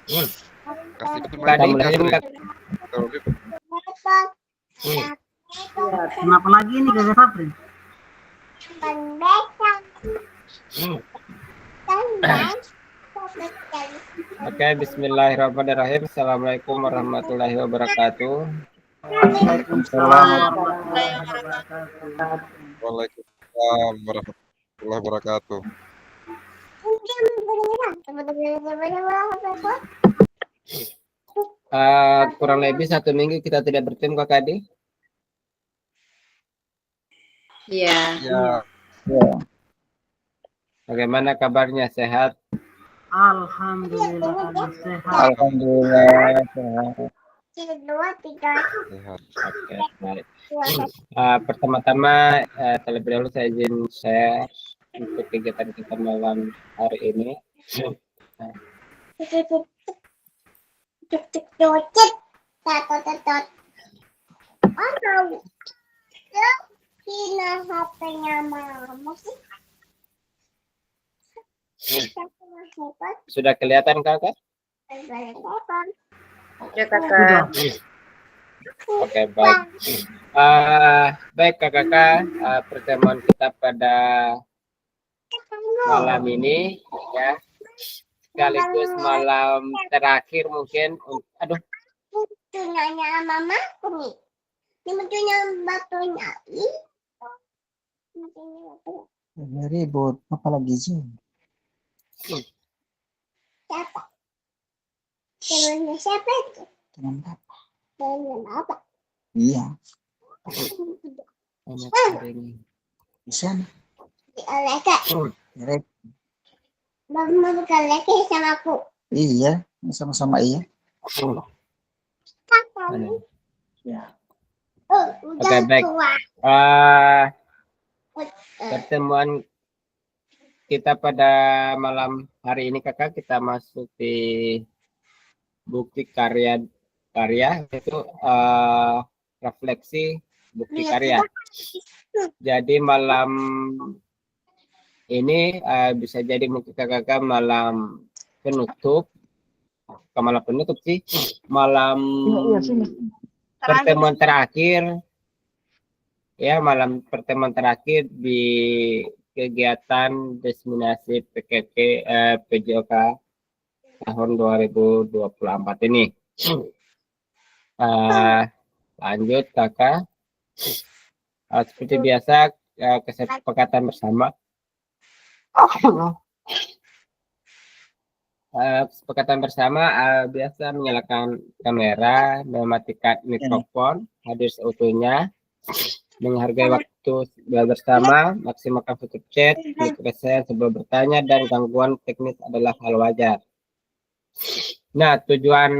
Kasih Kita mulai aja nih, Kak. Ya, kenapa lagi nih Kakak Sapri? Oke, bismillahirrahmanirrahim. Assalamualaikum warahmatullahi wabarakatuh. Waalaikumsalam warahmatullahi wabarakatuh. Waalaikumsalam warahmatullahi wabarakatuh. Kurang lebih 1 minggu kita tidak bertemu, Kak Adi. Iya. Ya, Bagaimana kabarnya? Sehat? Alhamdulillah sehat. Alhamdulillah sehat. sehat. Oke, baik. Pertama-tama terlebih dahulu saya izin share untuk kegiatan kita malam hari ini. Sudah kelihatan, Kakak? Ya, Kakak. Oke, baik. Baik, Kakak, pertemuan kita pada malam ini ya, sekaligus malam terakhir mungkin. Aduh, Nanya mama nih. Ini batunya batunya. Ribut, apalagi sih? Siapa? Temannya siapa itu? Teman apa? Teman apa? Iya, anak hari ini. di sana. Di Aleka. Direct. Mama bukan lagi sama aku. Iya, sama-sama iya. Mana? Ya. Oh, udah Oke, baik. tua. Pertemuan kita pada malam hari ini, Kakak, kita masuk di bukti karya itu refleksi bukti karya. Jadi malam ini bisa jadi mungkin Kakak malam penutup, malam penutup sih, malam pertemuan terakhir ya, malam pertemuan terakhir di kegiatan destinasi PJOK tahun 2024 ini. Lanjut, Kakak. Seperti biasa, kesepakatan bersama. Kesepakatan bersama biasa menyalakan kamera, mematikan mikrofon, hadir seutuhnya, menghargai waktu bersama, maksimalkan fitur chat, present sebelum bertanya, dan gangguan teknis adalah hal wajar. Nah, tujuan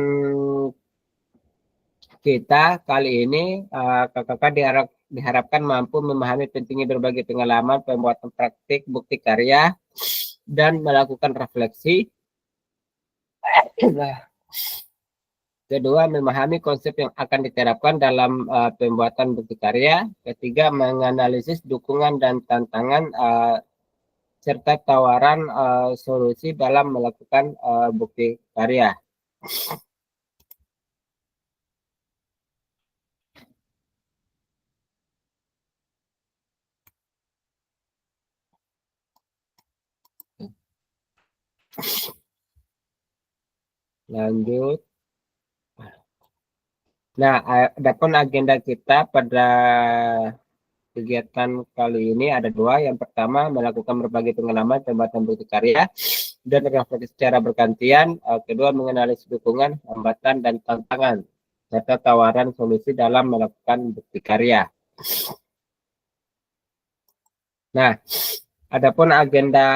kita kali ini, kakak diharapkan mampu memahami pentingnya berbagi pengalaman pembuatan praktik bukti karya dan melakukan refleksi. Nah, kedua, memahami konsep yang akan diterapkan dalam pembuatan bukti karya. Ketiga, menganalisis dukungan dan tantangan serta tawaran solusi dalam melakukan bukti karya. Lanjut. Nah, adapun agenda kita pada kegiatan kali ini ada dua. Yang pertama, melakukan berbagai pengalaman pembuatan bukti karya dan refleksi secara bergantian. Kedua, menganalisis dukungan, hambatan, dan tantangan serta tawaran solusi dalam melakukan bukti karya. Nah, adapun agenda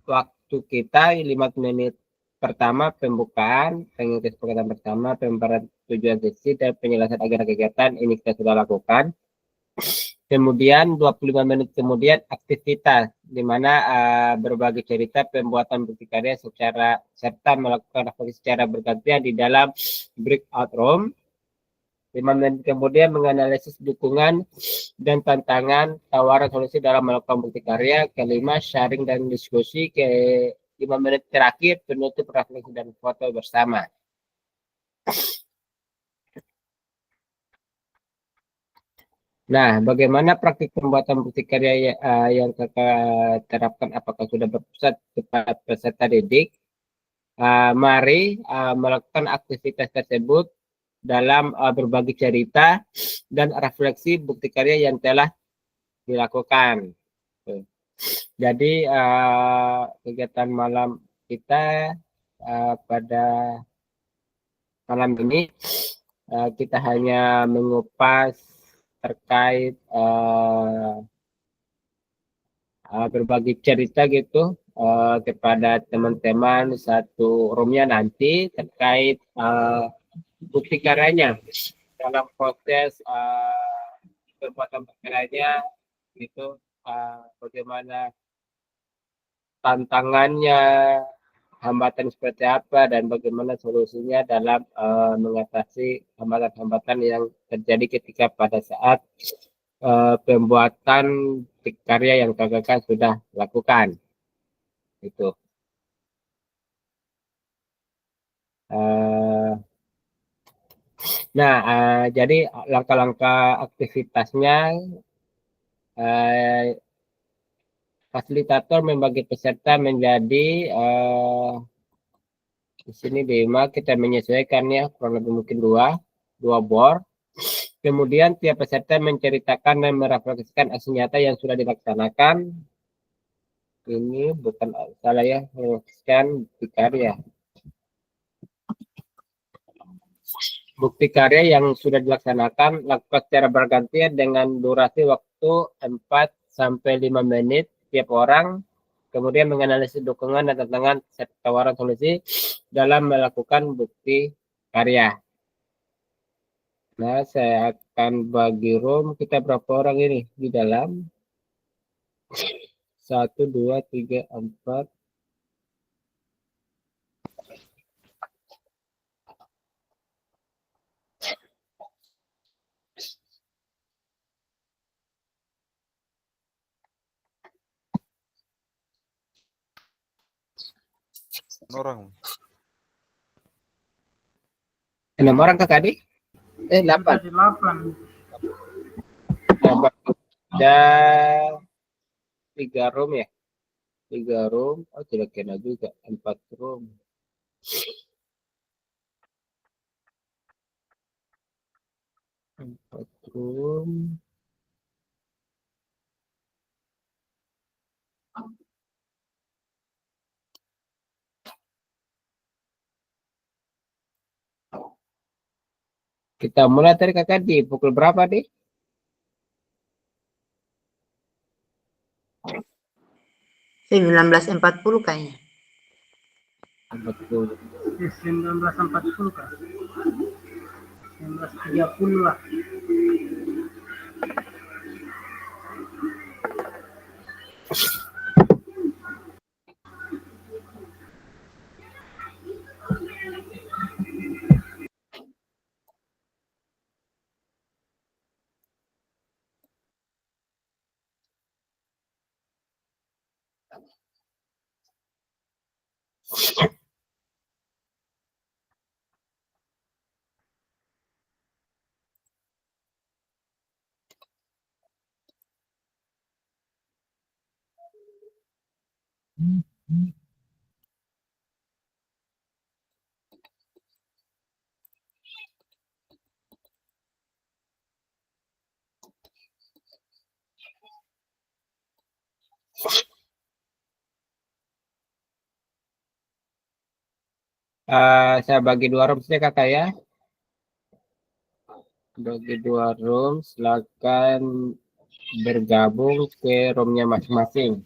waktu kita 5 menit pertama pembukaan, kesepakatan bersama, pembahasan tujuan sesi, dan penjelasan agenda kegiatan ini kita sudah lakukan. Kemudian 25 menit kemudian aktivitas, di mana berbagi cerita pembuatan bukti karya serta melakukan refleksi secara bergantian di dalam breakout room. 5 menit kemudian menganalisis dukungan dan tantangan, tawaran solusi dalam melakukan bukti karya. Kelima, sharing dan diskusi. 5 menit terakhir penutup refleksi dan foto bersama. Nah, bagaimana praktik pembuatan bukti karya yang kakak terapkan? Apakah sudah berpusat kepada peserta didik? Mari melakukan aktivitas tersebut dalam berbagi cerita dan refleksi bukti karya yang telah dilakukan. Jadi kegiatan malam kita pada malam ini kita hanya mengupas terkait berbagi cerita gitu kepada teman-teman satu roomnya nanti terkait bukti karyanya dalam proses perbuatan karyanya gitu, bagaimana tantangannya, hambatan seperti apa, dan bagaimana solusinya dalam mengatasi hambatan-hambatan yang terjadi ketika pada saat pembuatan karya yang kakak sudah lakukan. Itu. Nah, jadi langkah-langkah aktivitasnya, fasilitator membagi peserta menjadi di sini 5, kita menyesuaikannya kurang lebih mungkin dua board. Kemudian tiap peserta menceritakan dan merefleksikan aksi nyata yang sudah dilaksanakan. Ini bukan salah ya, merefleksikan bukti karya. Bukti karya yang sudah dilaksanakan lakukan secara bergantian dengan durasi waktu 4-5 menit tiap orang. Kemudian menganalisis dukungan dan tantangan serta tawaran solusi dalam melakukan bukti karya. Nah, saya akan bagi room. Kita berapa orang ini di dalam? 1, 2, 3, 4. Orang. 6 orang kakak adik? 8. 8. Ada 3 room ya? 3 room. Oh, tidak kena juga. 4 room. Empat room. Kita mulai tadi kakak di pukul berapa deh? 19.40 kayaknya. 40. 19.40 kan? 19.30 lah. Saya bagi 2 room saja kakak ya. Bagi 2 room, silakan bergabung ke roomnya masing-masing.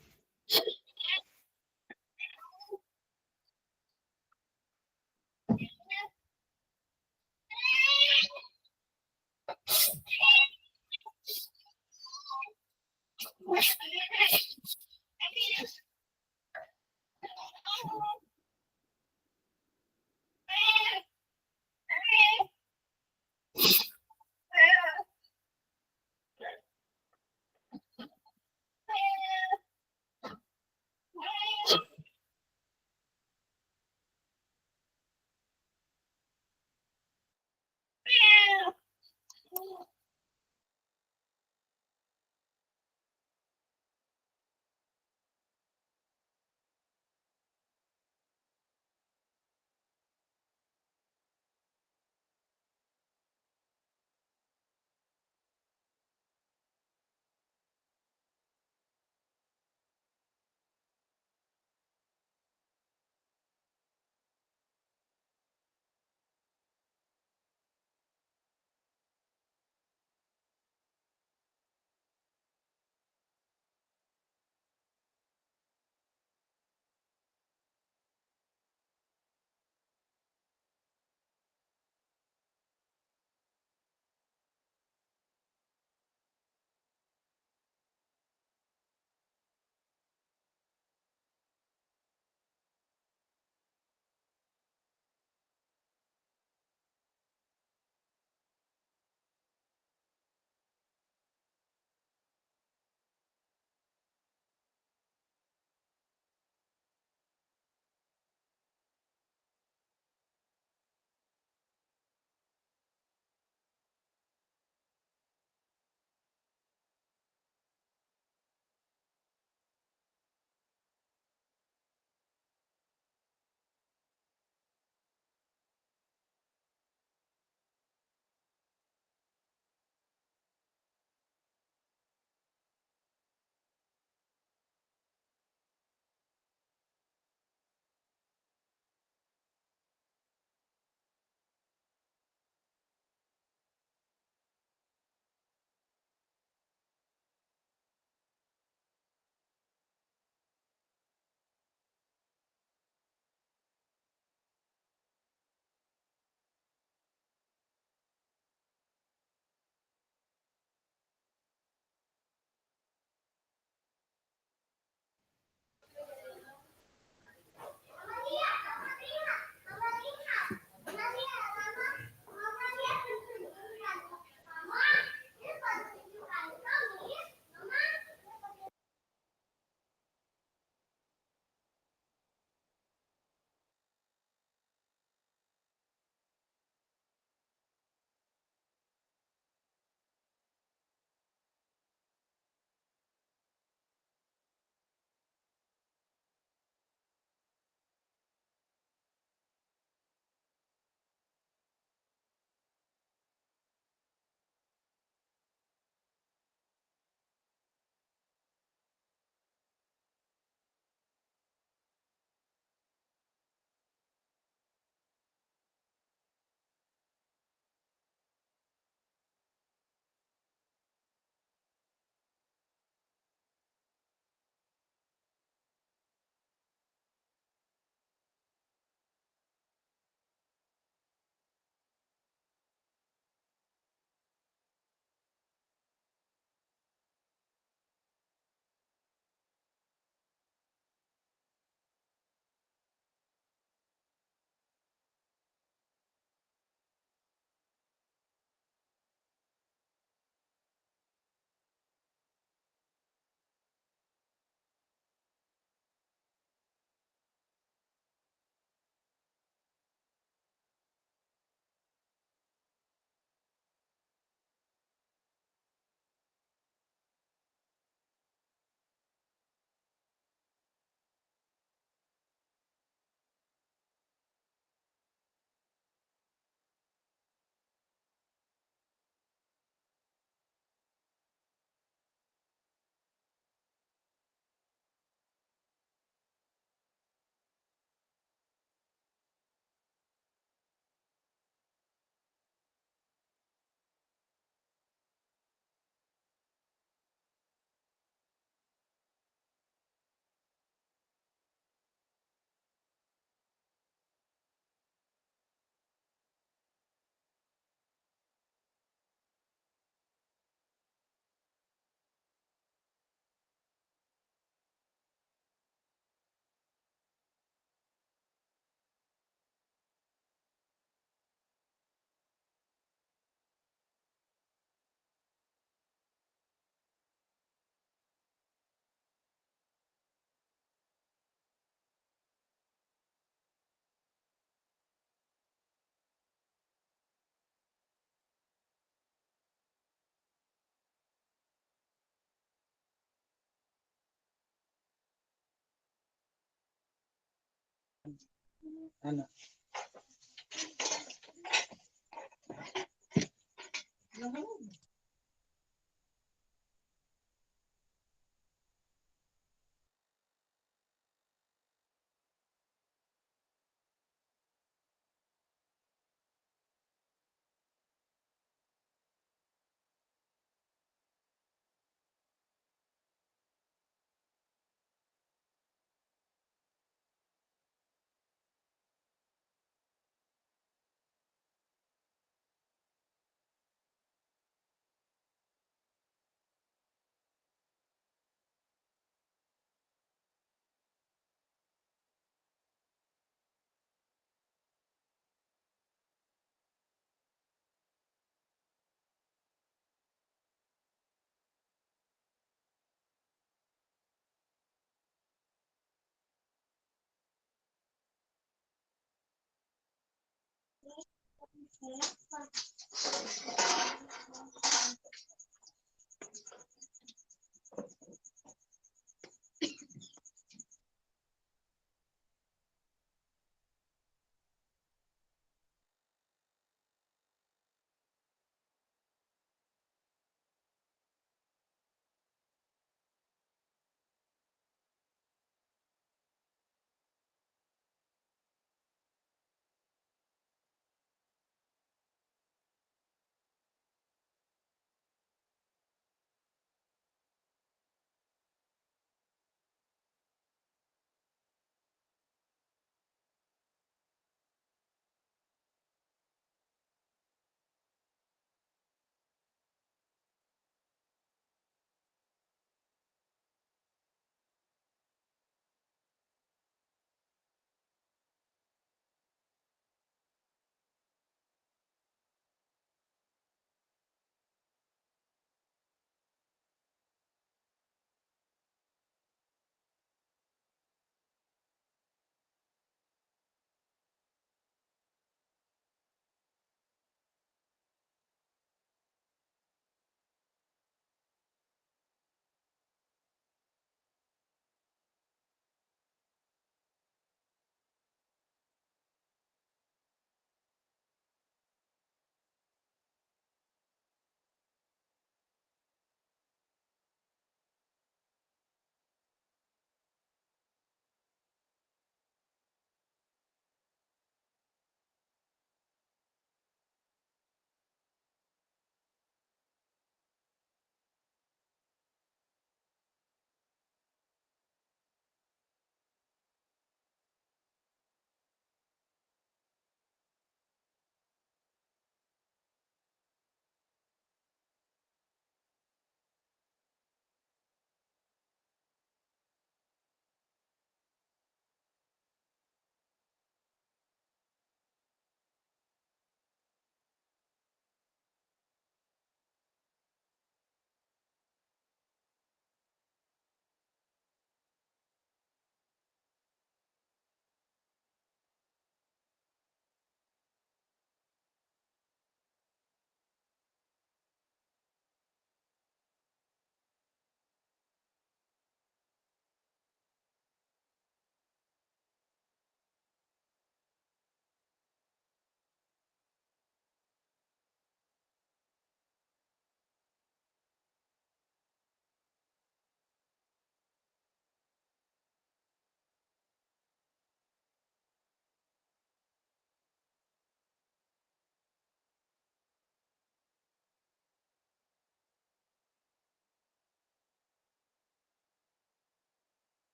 Ano?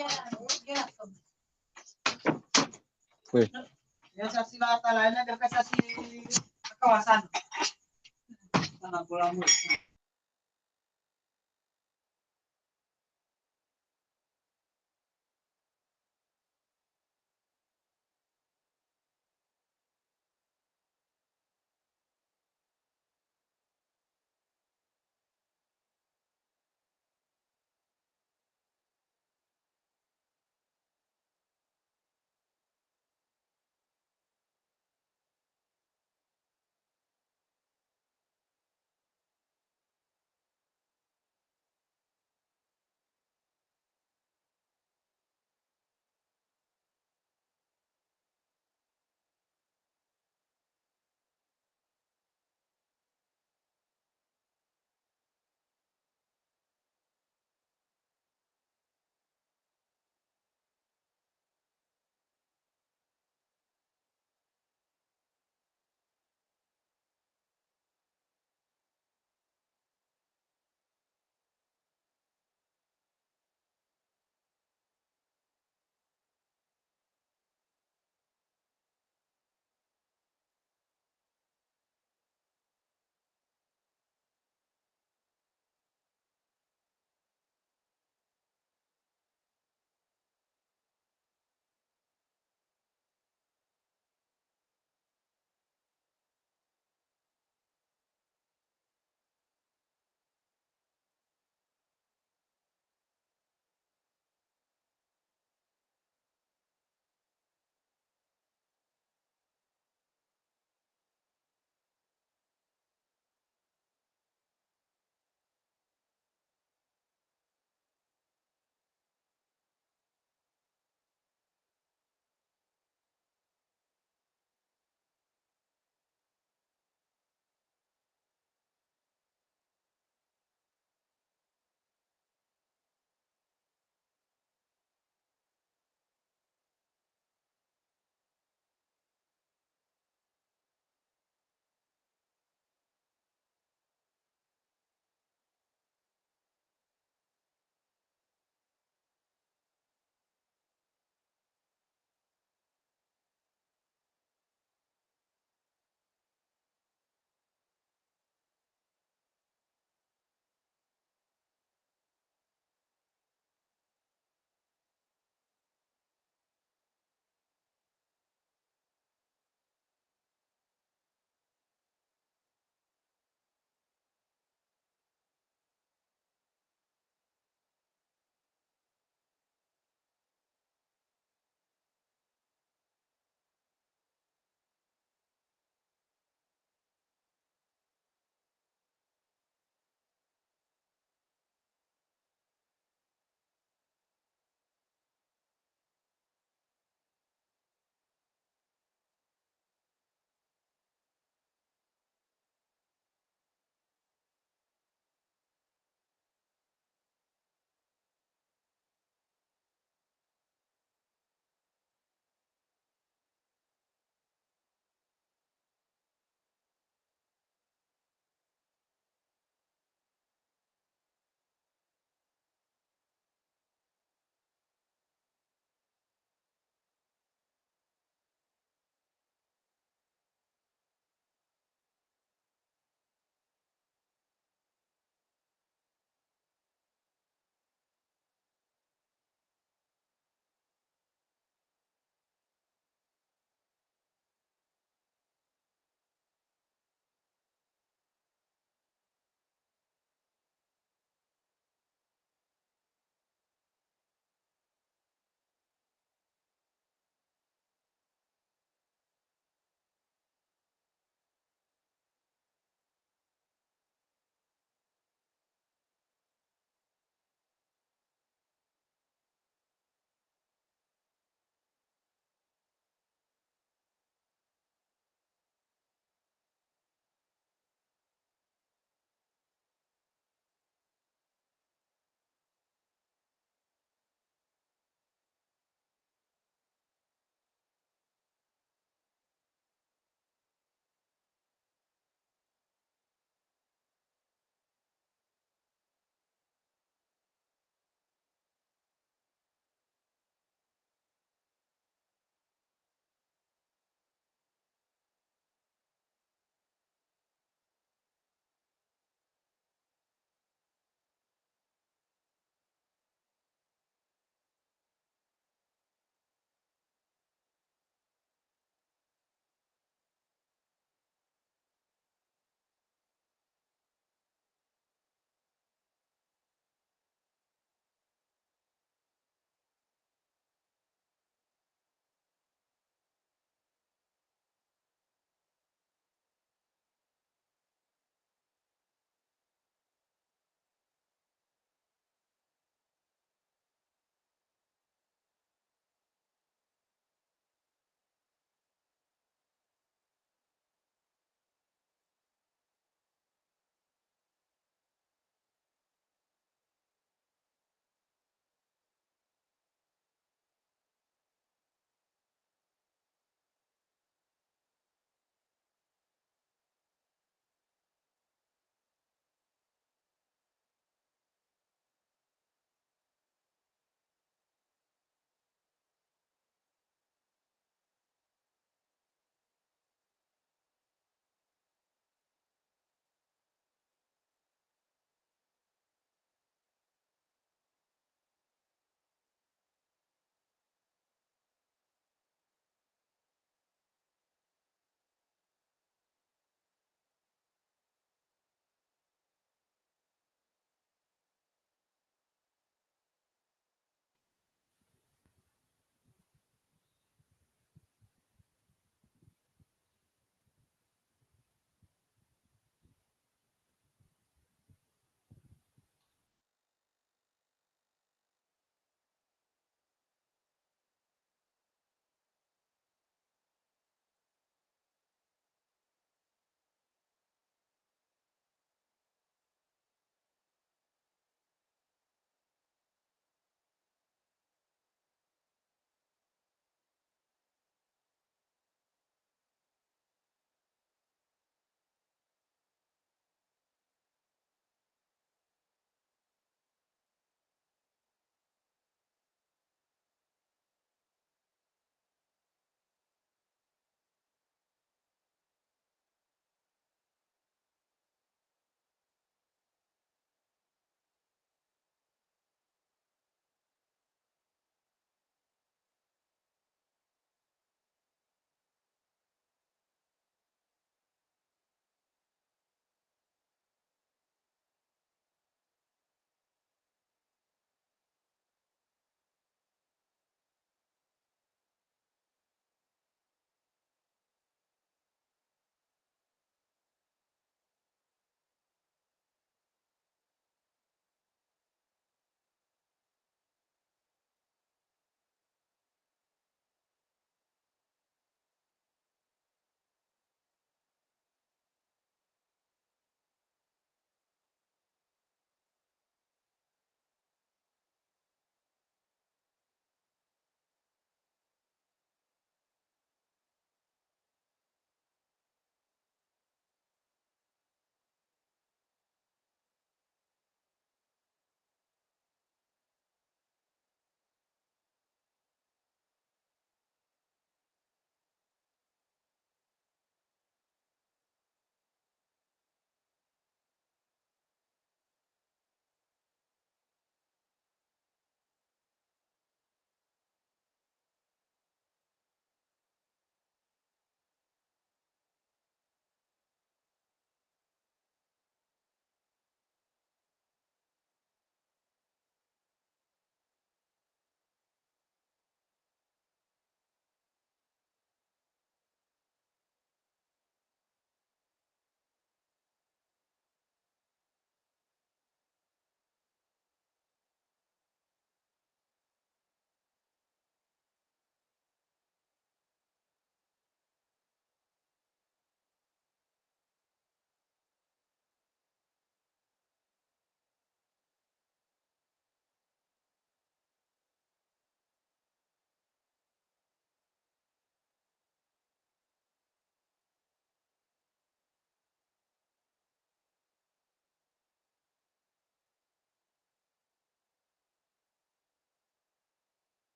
Wih, Ya saksi lata lainnya dari saksi kawasan. Tanah pulau.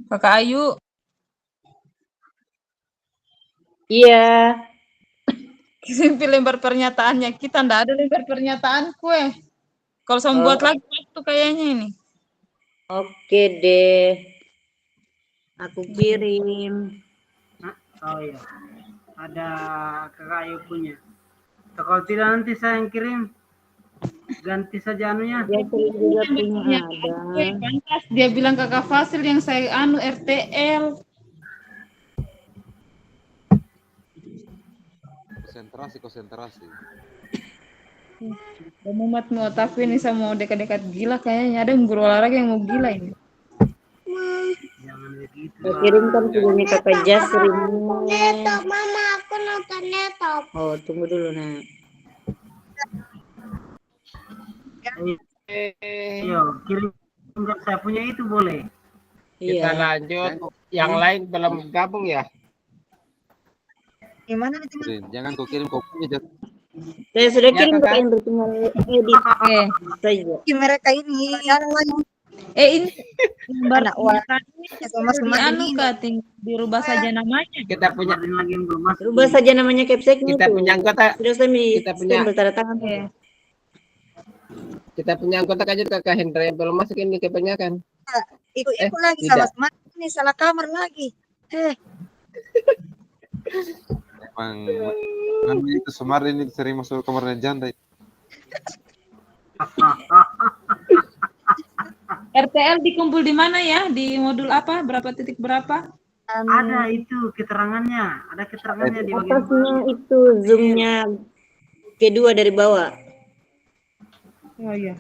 Kakak Ayu. Iya. Kirim lembar pernyataannya. Kita ndak ada lembar pernyataan kue. Kalau saya buat lagi waktu kayaknya ini. Oke deh. Aku kirim. Oh iya. Ada kakak Ayu punya. Kalau tidak nanti saya yang kirim. Ganti saja anunya. Dia kirim juga punya ada. Pantas dia bilang kakak Fasil yang saya RTL. Konsentrasi. Mumat mau tapi ini saya mau dekat-dekat gila kayaknya. Ada guru olahraga yang mau gila ini. Jangan begitu. Saya kirimkan videonya kakak Jasrin. Laptop, Mama, aku nonton laptop. Oh, tunggu dulu nak. Ayo, kirim saya punya itu boleh. Kita Iya. lanjut. Yang lain belum gabung ya? Gimana nih teman? Rin, jangan kau kirim kopinya. Saya sudah Ya, kirim Kakak. kakak Indri, tinggal edit saja. Mereka ini Ini lembar Anak wah. pernyataannya Sama-sama anu ini. kah, tinggal dirubah saja namanya. Kita punya Kemarin lagi yang belum masuk. Rubah saja namanya capseknya kita itu. punya anggota Sudah saya kita punya- bertanda tangan. Oke. kita punya anggota aja Kakak Hendra yang belum masuk ini kebanyakan. Ikut-ikut lagi tidak. sama ini salah kamar lagi. Memang itu Sumar ini sering masuk kamarnya Janda. RTL dikumpul di mana ya? Di modul apa? Berapa titik berapa? Ada itu keterangannya. Ada keterangannya di bagian Atasnya itu zoomnya kedua dari bawah. Oh iya.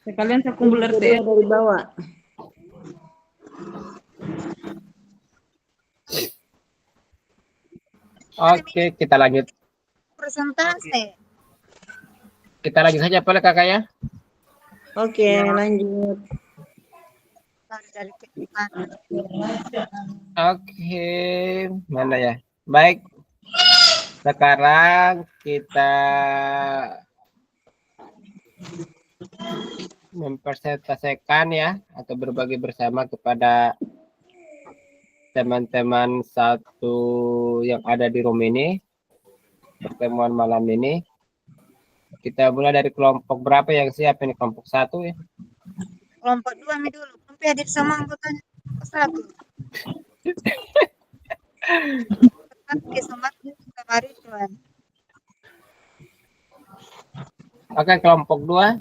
Sekalian saya kumpul Kedua RTL. dari bawah. Oke, kita lanjut. Presentasi. Kita lanjut saja boleh Kakak ya? Oke, lanjut. Dari Oke, mana ya? Baik. Sekarang kita mempresentasikan ya atau berbagi bersama kepada teman-teman satu yang ada di room ini. Pertemuan malam ini. Kita mulai dari kelompok berapa yang siap ini? Kelompok 1 ya. kelompok 2 nih dulu. Sampai hadir sama anggotanya. Satu. Oke, semangat kemarin Tuhan. Oke, kelompok 2.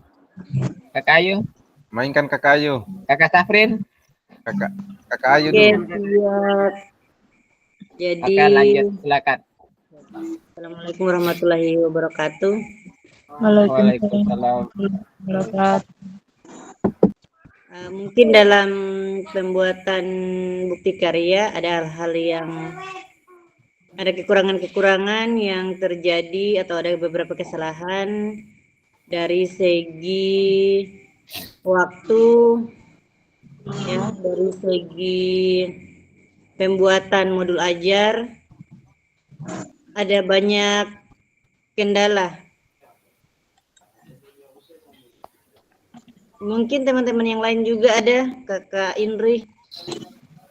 Kakak Ayu, Mainkan Kakak Ayu. Kakak Safrin. Kakak Ayu Oke, dulu. siap. Jadi, Oke, lanjut. Silakan. Assalamualaikum warahmatullahi wabarakatuh. Waalaikumsalam. Mungkin dalam pembuatan bukti karya ada hal-hal yang ada kekurangan-kekurangan yang terjadi atau ada beberapa kesalahan dari segi waktu, ya, dari segi pembuatan modul ajar ada banyak kendala. Mungkin teman-teman yang lain juga ada, Kakak Indri.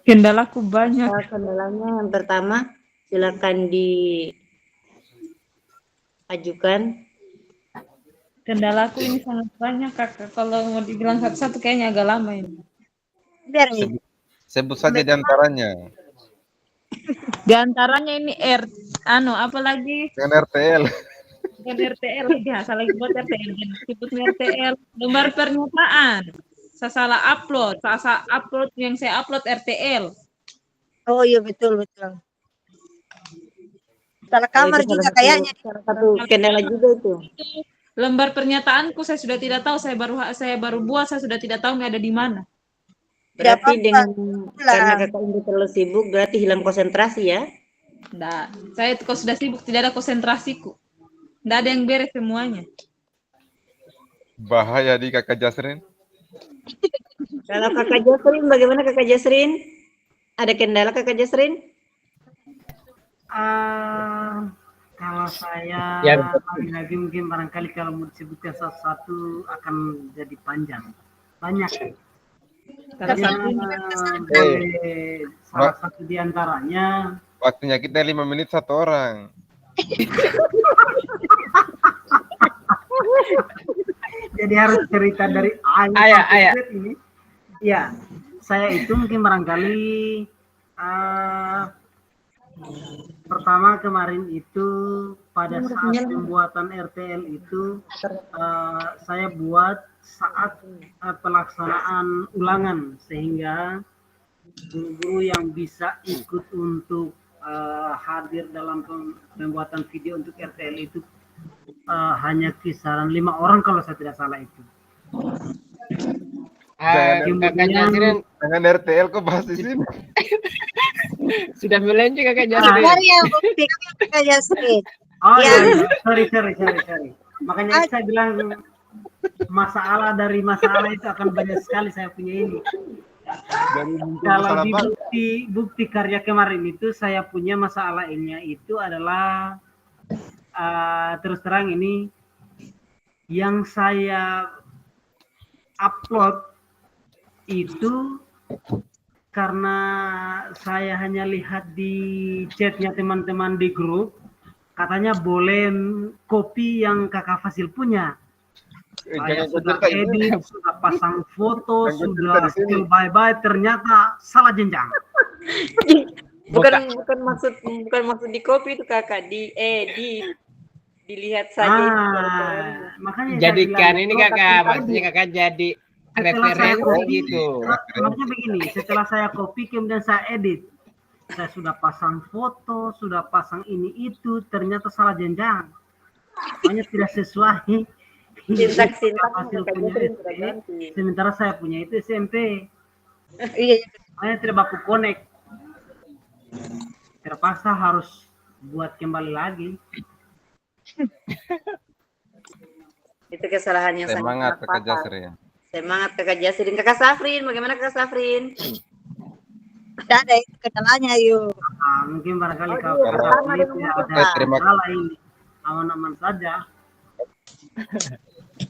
Kendalaku banyak. Kendalanya yang pertama, silakan diajukan. Kendalaku ini sangat banyak kakak. Kalau mau dibilang satu-satu kayaknya agak lama ini. Biar nih. Sebut saja di antaranya. Di antaranya ini apalagi Dengan RTL. bukan RTL ya, salah buat RTL. Sebutnya RTL. Lembar pernyataan. Saya salah upload yang saya upload RTL. Oh iya betul. Salah kamar Itu juga salah kayaknya. salah satu kendala juga itu. Lembar pernyataanku saya sudah tidak tahu, saya baru buat, saya sudah tidak tahu ada di mana. Berarti apa-apa. dengan karena Kakak Indri terlalu sibuk, berarti hilang konsentrasi ya. Nah, saya kalau sudah sibuk tidak ada konsentrasiku. Tidak ada yang beres semuanya. Bahaya di Kakak Jasrin. Kalau Kakak Jasrin, bagaimana Kakak Jasrin? Ada kendala Kakak Jasrin? Kalau saya Ya. lagi mungkin barangkali kalau mau disebutkan satu-satu akan jadi panjang. Banyak. Salah Yang satu. boleh salah satu di antaranya. Waktunya kita 5 menit satu orang. Jadi harus cerita dari A Ayah, sampai ayah. Z ini. Ya, saya itu mungkin barangkali pertama kemarin itu pada saat pembuatan RTL itu saya buat saat pelaksanaan ulangan sehingga guru-guru yang bisa ikut untuk hadir dalam pembuatan video untuk RTL itu hanya kisaran 5 orang kalau saya tidak salah itu. Kakak Jasrin Dengan RTL kok bahas di sini. sudah melenceng Kakak Jasrin. Dari yang bukti Kak Jasrin. Oh Ya. iya, sorry. Makanya saya bilang masalah dari masalah itu akan banyak sekali saya punya ini. Dari Kalau masalah di apa? bukti karya kemarin itu saya punya masalahnya itu adalah terus terang ini yang saya upload itu karena saya hanya lihat di chatnya teman-teman di grup katanya boleh copy yang Kakak Fasil punya. Saya sudah edit, sudah pasang foto, sudah skill bye-bye, ternyata salah jenjang. Bukan maksud di copy itu Kakak, dilihat saja itu. Makanya saya Jadikan bilang, ini "Oh, Kakak, tapi maksudnya Kakak jadi setelah saya referensi copy, gitu. maksudnya begini, setelah saya copy kemudian saya edit, saya sudah pasang foto, sudah pasang ini itu, ternyata salah jenjang. Makanya tidak sesuai. Sintak-sintak Hasil Kakak punya Jasrin sudah SD, ganti. sementara saya punya itu SMP. Iya, Makanya tidak baku connect. Terpaksa harus buat kembali lagi. Itu kesalahan yang Semangat sangat Kakak fatal. Jasrin. Semangat Kakak Jasrin. Kakak Safrin, bagaimana Kakak Safrin? tidak ada itu kendalanya yuk. Mungkin barangkali Oh, kalau iya, Kakak pertama ini dengan tidak Mustafa. ada Terima- masalah ini. Aman-aman saja.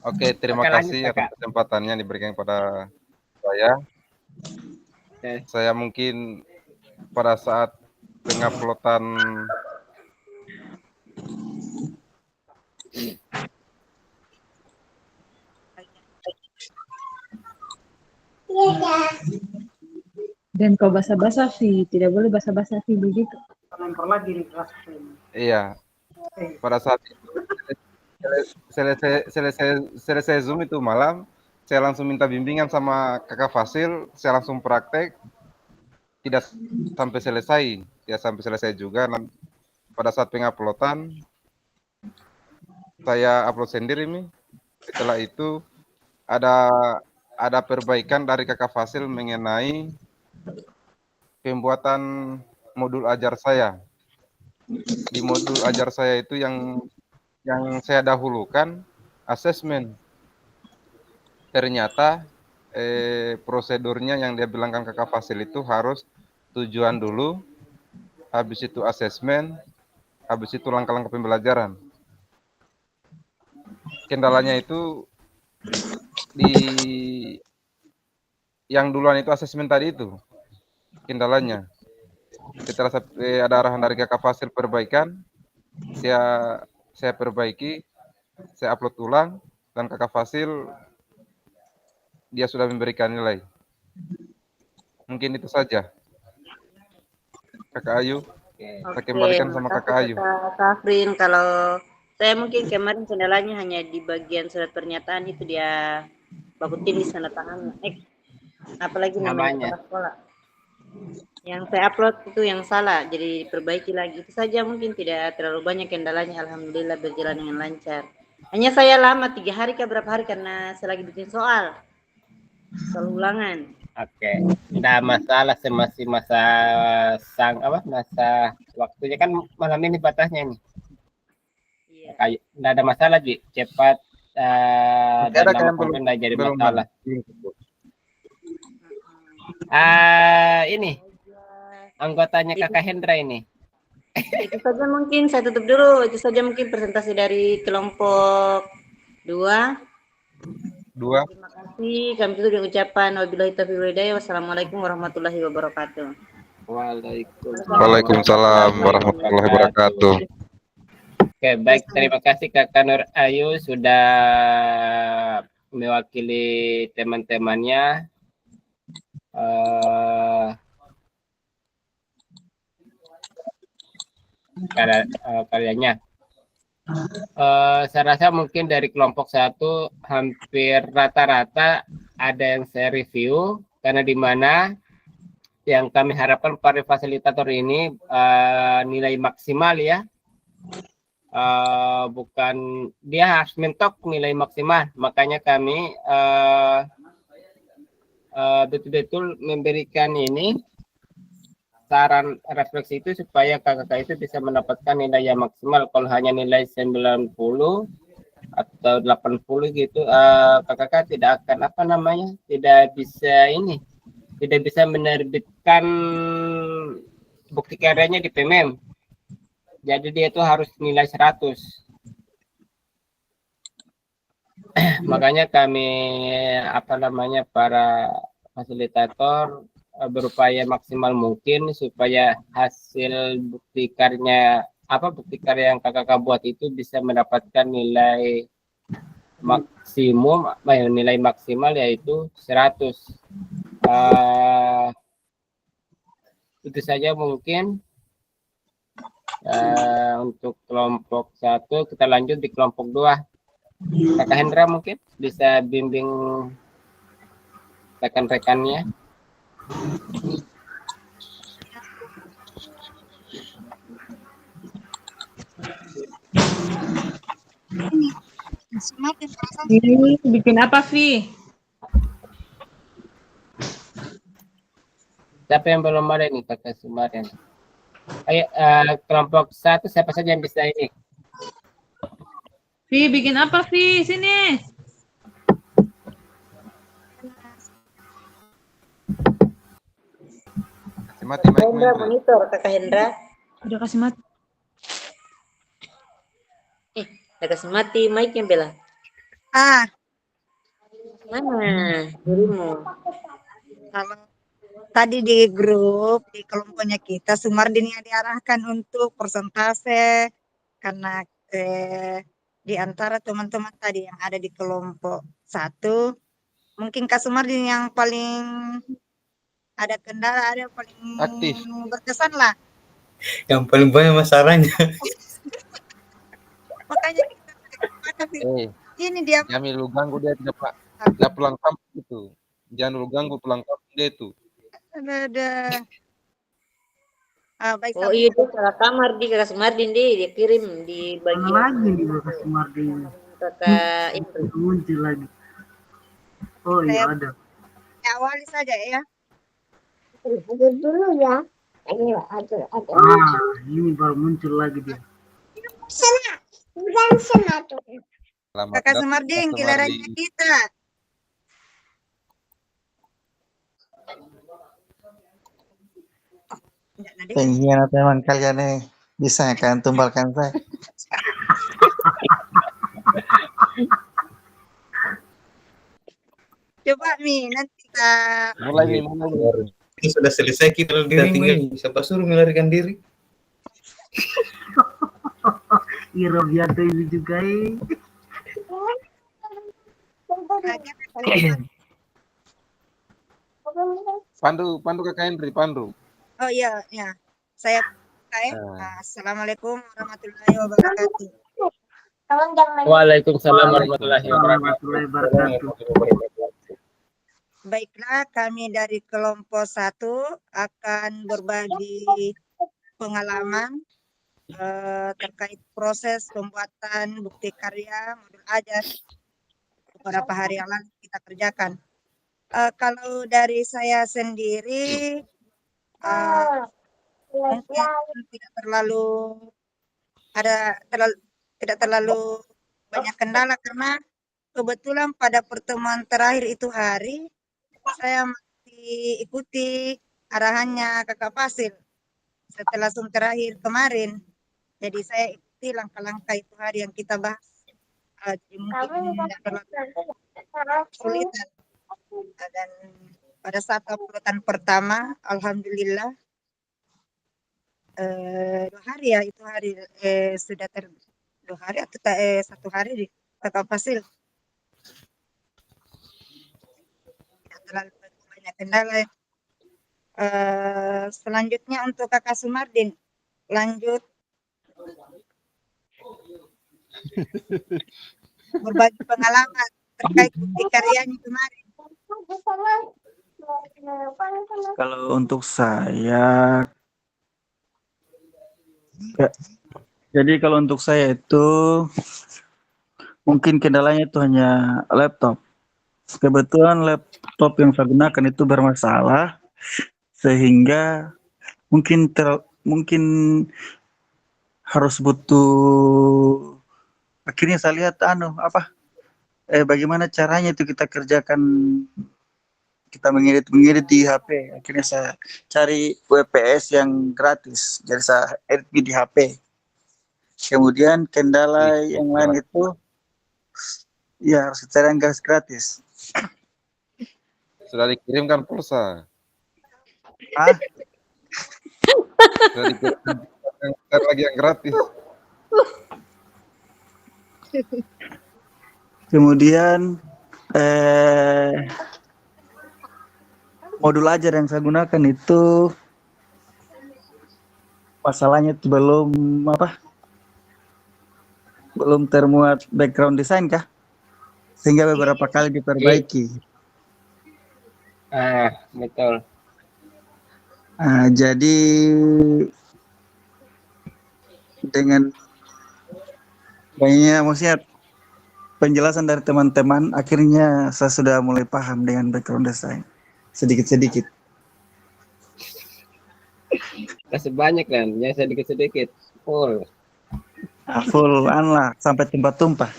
Oke, terima Kakak lanjut, kasih Kakak. atas kesempatannya yang diberikan kepada saya. Oke. Saya mungkin pada saat penguploadan Dan kau basa-basa sih, tidak boleh basa-basa sih begitu. Lempar lagi di kelas ini. iya, pada saat itu selesai Zoom itu malam, saya langsung minta bimbingan sama Kakak Fasil, saya langsung praktek, tidak sampai selesai, ya sampai selesai juga. Pada saat penguploadan, saya upload sendiri nih. Setelah itu ada perbaikan dari Kakak Fasil mengenai pembuatan modul ajar saya. Di modul ajar saya itu yang saya dahulukan asesmen. Ternyata prosedurnya yang dia bilangkan Kakak Fasil itu harus tujuan dulu, habis itu asesmen, habis itu langkah-langkah pembelajaran. Kendalanya itu di yang duluan itu asesmen tadi itu kendalanya. Setelah ada arahan dari Kakak Fasil perbaikan, saya perbaiki, saya upload ulang, dan Kakak Fasil dia sudah memberikan nilai. Mungkin itu saja. Kakak Ayu, saya kembalikan sama Kakak Ayu. Kakak Safrin, kalau saya mungkin kemarin kendalanya hanya di bagian surat pernyataan itu dia bakutin di sana tangan. Apalagi namanya kepala sekolah. Yang saya upload itu yang salah, jadi perbaiki lagi. Itu saja, mungkin tidak terlalu banyak kendalanya. Alhamdulillah berjalan dengan lancar. Hanya saya lama 3 hari ke berapa hari karena saya lagi bikin soal ulangan. Oke, tidak masalah, masih masa waktunya kan malam ini batasnya ini. Iya. Tidak ada masalah, Ji. Cepat dan Ada nama yang konten tidak jadi belum masalah. Ini anggotanya Kakak Hendra ini. Itu saja mungkin saya tutup dulu. Itu saja mungkin presentasi dari kelompok 2. 2. Terima kasih. Kami tutup dengan ucapan wabillahi taufiq wal hidayah. Wassalamualaikum warahmatullahi wabarakatuh. Waalaikumsalam warahmatullahi wabarakatuh. Oke, baik. Terima kasih Kakak Nur Ayu sudah mewakili teman-temannya. Karyanya. Saya rasa mungkin dari kelompok 1 hampir rata-rata ada yang saya review, karena di mana yang kami harapkan para fasilitator ini nilai maksimal ya, bukan dia harus mentok nilai maksimal, makanya kami betul-betul memberikan ini saran refleksi itu supaya kakak itu bisa mendapatkan nilai yang maksimal. Kalau hanya nilai 90 atau 80 gitu, kakak tidak akan tidak bisa menerbitkan bukti karyanya di PMM. Jadi dia itu harus nilai 100. Makanya kami para fasilitator berupaya maksimal mungkin supaya hasil bukti karya yang kakak buat itu bisa mendapatkan nilai maksimum, nilai maksimal yaitu 100. Itu saja mungkin untuk kelompok 1. Kita lanjut di kelompok 2. Kakak Hendra mungkin bisa bimbing rekan-rekannya. Bikin apa, Vi? Siapa yang belum ada nih, Kakak Sumaryan? Ayo, kelompok 1 siapa saja yang bisa ini? Vi, bikin apa, Vi? Sini. Kasih mati mic Hendra monitor, Kakak Hendra. Udah kasih mati. Udah kasih mati mic-nya, Bella. Mana dirimu? Kalau tadi di grup, di kelompoknya kita, Sumardin yang diarahkan untuk persentase, karena di antara teman-teman tadi yang ada di kelompok 1, mungkin Kak Sumardin yang paling ada kendala, ada yang paling aktif, berkesan lah. Yang paling banyak masalahnya. Makanya kita ini dia. Jangan lu ganggu dia, tidak pulang kampung itu. Jangan lu ganggu pulang kampung dia itu. Ada. Baik, Oh iya, itu salah kamar di Kakak Sumardin dia kirim di bagian lagi di Kakak Sumardin. Kakak itu Muncul lagi. Oh iya ada. Awali saja ya. Dulu ya. Ini baru muncul lagi dia. Bukan sana tuh. Kakak Sumardin, gilirannya kita. Pengkhianat memang kalian nih. Bisa kan tumbalkan saya. Coba nih, nanti kita Mulai. Ini sudah selesai, kita tinggal siapa suruh melarikan diri. Irabianto ini juga Pandu Kakak Hendri, Pandu. Oh iya, ya. Saya Assalamualaikum warahmatullahi wabarakatuh. Waalaikumsalam warahmatullahi wabarakatuh. Baiklah, kami dari kelompok 1 akan berbagi pengalaman terkait proses pembuatan bukti karya modul ajar beberapa hari yang lalu kita kerjakan. Kalau dari saya sendiri mungkin tidak terlalu banyak kendala, karena kebetulan pada pertemuan terakhir itu hari saya masih ikuti arahannya Kakak Fasil setelah Zoom terakhir kemarin. Jadi saya ikuti langkah-langkah itu hari yang kita bahas jadi mungkin tidak terlalu kesulitan. Dan pada saat uploadan pertama, alhamdulillah 2 hari ya, itu hari sudah 2 hari atau 1 hari tetap hasil. Tidak terlalu banyak kendala. Selanjutnya untuk Kakak Sumardin, lanjut berbagi pengalaman terkait bukti karyanya kemarin. Kalau untuk saya, jadi kalau untuk saya itu mungkin kendalanya itu hanya laptop. Kebetulan laptop yang saya gunakan itu bermasalah, sehingga mungkin harus butuh. Akhirnya saya lihat bagaimana caranya itu kita kerjakan, kita mengedit di HP. Akhirnya saya cari WPS yang gratis, jadi saya edit di HP. Kemudian kendala yang lain itu ya harus cari yang gratis. Sudah dikirimkan pulsa. Sudah dikirimkan lagi yang gratis. Kemudian modul ajar yang saya gunakan itu masalahnya itu belum termuat background design kah, sehingga beberapa kali diperbaiki. Betul. Jadi dengan banyaknya maksudnya penjelasan dari teman-teman, akhirnya saya sudah mulai paham dengan background design sedikit-sedikit. Masih banyak kan, ya sedikit-sedikit. Full Lah sampai tumpah-tumpah.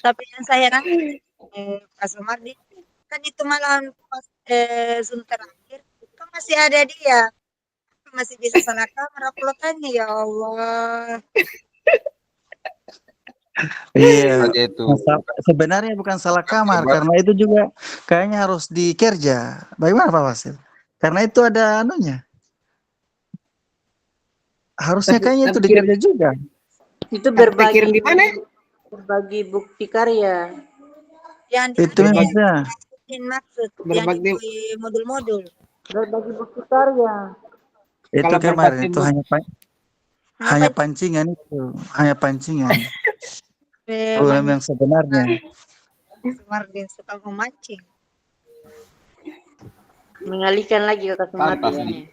Tapi yang saya nanti Pak Sumardi, kan itu malah pas Zoom terakhir kan masih ada dia, masih bisa salah kamera uploadannya, ya Allah. Iya, itu. Sebenarnya bukan salah kamar, karena itu juga kayaknya harus dikerja. Bagaimana Pak Wasil? Karena itu ada anunya. Harusnya kayaknya itu dikerja juga. Itu berbagi bukti karya. Yang Itu maksudnya. Maksud yang di modul-modul. Berbagi bukti karya. Itu kemarin itu hanya pancingan itu, hanya pancingan. Belum yang sebenarnya. Sumardin suka memancing. Mengalihkan lagi ke Sumardin.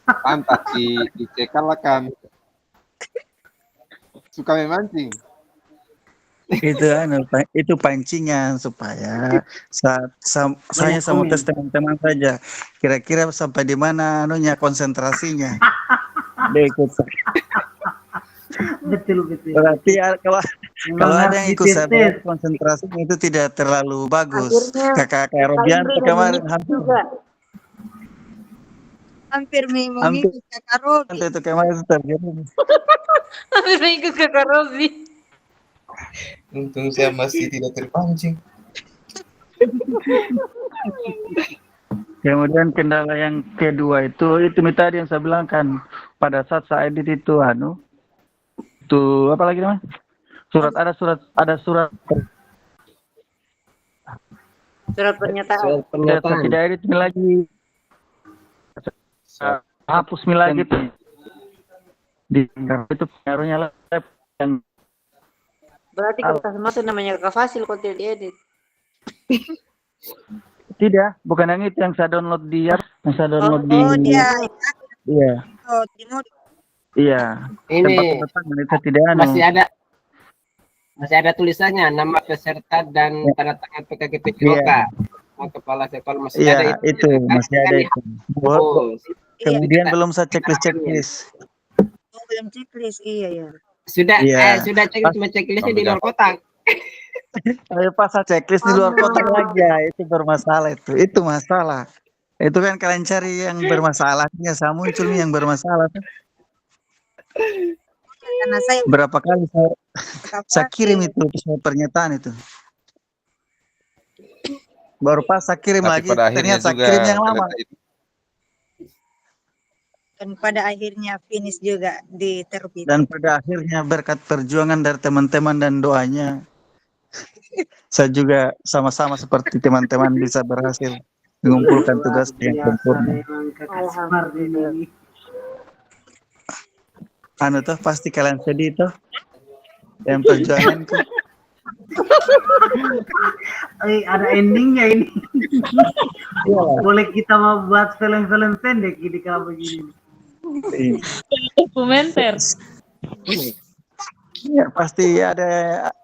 Pantas dicekal kan. Suka memancing. Itu pancingan supaya saya sama tes teman-teman saja. Kira-kira sampai di mana konsentrasinya. Ikut. Betul. Berarti kalau ada yang ikut saya konsentrasinya itu tidak terlalu bagus. Kakak Robianto kemarin hampir mengikut Kakak Robi. Itu kemarin terjadi. Hampir mengikut Kakak Robi. Untung saya masih tidak terpancing. Kemudian kendala yang kedua itu tadi yang saya bilang kan, pada saat saya edit itu itu apa lagi namanya? Surat pernyataan. Saya tidak edit lagi. Hapus lagi itu pengaruhnya yang berarti kita semua itu namanya Kakak Fasil kalau tidak diedit. Tidak, bukan yang itu yang saya download di Iya. Iya. Ini tidak masih ada tulisannya nama peserta dan tanda tangan PKKP Ciloka. Kepala sekolah masih ada itu. Masih ada itu. Kemudian belum saya checklist. Belum checklist, iya. Sudah checklist, cuma checklistnya di luar kotak. Ayo pasal checklist di luar kotak aja, itu bermasalah itu. Itu masalah. Itu kan kalian cari yang bermasalahnya, saya muncul yang bermasalah. karena saya Berapa kali saya kirim itu semua pernyataan itu. Baru pas saya kirim Tapi lagi, pada akhirnya ternyata saya juga kirim yang lama. selesai itu. dan pada akhirnya finish juga diterbit. Dan pada akhirnya berkat perjuangan dari teman-teman dan doanya, saya juga sama-sama seperti teman-teman bisa berhasil mengumpulkan tugas yang sempurna. Alhamdulillah. Anu tuh pasti kalian sedih tuh, yang perjuangan tuh. Ada endingnya ini. Boleh kita mau buat film-film pendek ini kalau begini. Dokumenter. Ya pasti ada,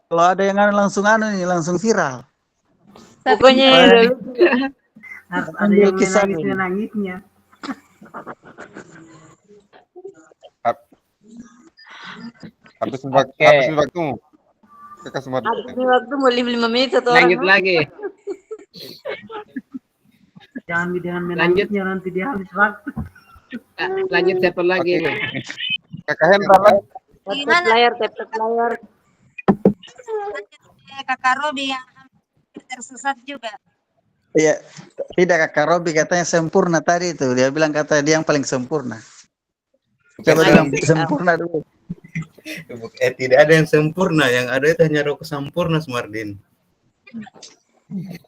kalau ada yang langsung langsung viral. Pokoknya Harus ada yang menangis-menangisnya. Habis waktumu. Kakak Sumardi. ini waktu mau 5 menit satu orang. Lanjut lagi. Jangan dengan menangisnya nanti dia habis waktu. Lanjut siapa lagi nih? Kakak Hendra lah. Tap layar. Kakak Robi yang hampir tersesat juga. Iya, tidak Kakak Robi katanya sempurna tadi itu. Dia bilang kata dia yang paling sempurna. Coba bilang sempurna dulu. Tidak ada yang sempurna, yang ada itu hanya Roko Sampurna Sumardin.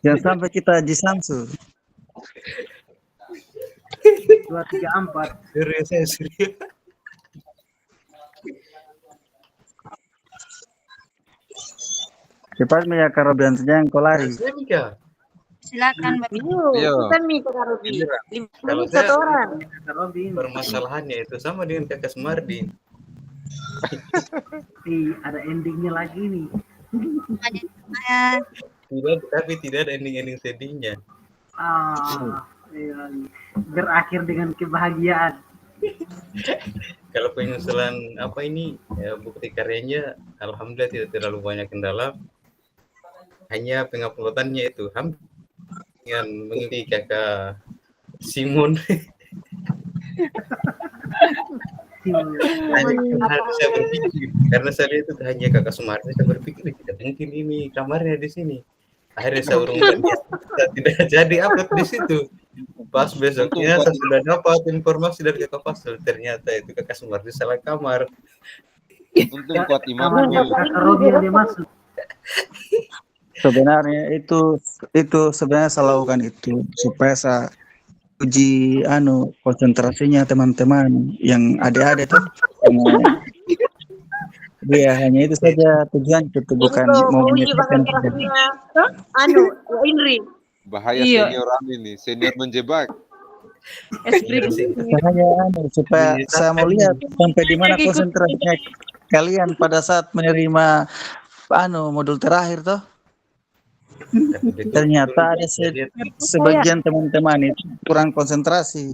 Jangan sampai kita jisamsu. 2, 3, 4. Serius. Cepat ya Kak Robi, yang kau lari. Silakan Mbak. Iya. Kita nih Kakak Robi. 5 Kalau menit satu saya- orang. Permasalahannya itu sama dengan Kakak Sumardin. Ada endingnya lagi nih. Tapi tidak ada ending sedihnya. Iya. Berakhir dengan kebahagiaan. Kalau penyusulan bukti karyanya, alhamdulillah tidak terlalu banyak kendala. Hanya penguploadannya itu hampir dengan mengikuti Kakak Simon. Saya berpikir karena saya lihat itu hanya Kakak Sumardi, saya berpikir tidak mungkin ini kamarnya di sini. Akhirnya saya urungkan, tidak jadi upload di situ. Pas besoknya saya sudah dapat informasi dari Kakak Fasil, ternyata itu Kakak Sumardi salah kamar. Untung kuat imam. Kakak Robi yang dia masuk. Sebenarnya itu sebenarnya saya lakukan itu supaya saya uji konsentrasinya teman-teman yang adik-adik tuh. Iya, hanya itu saja tujuan, itu bukan mau menyebabkan Indri. Bahaya Iya. senior ini, senior menjebak. hanya supaya saya mau lihat sampai di mana konsentrasinya kalian pada saat menerima modul terakhir toh. Ternyata ada sebagian teman-teman itu kurang konsentrasi.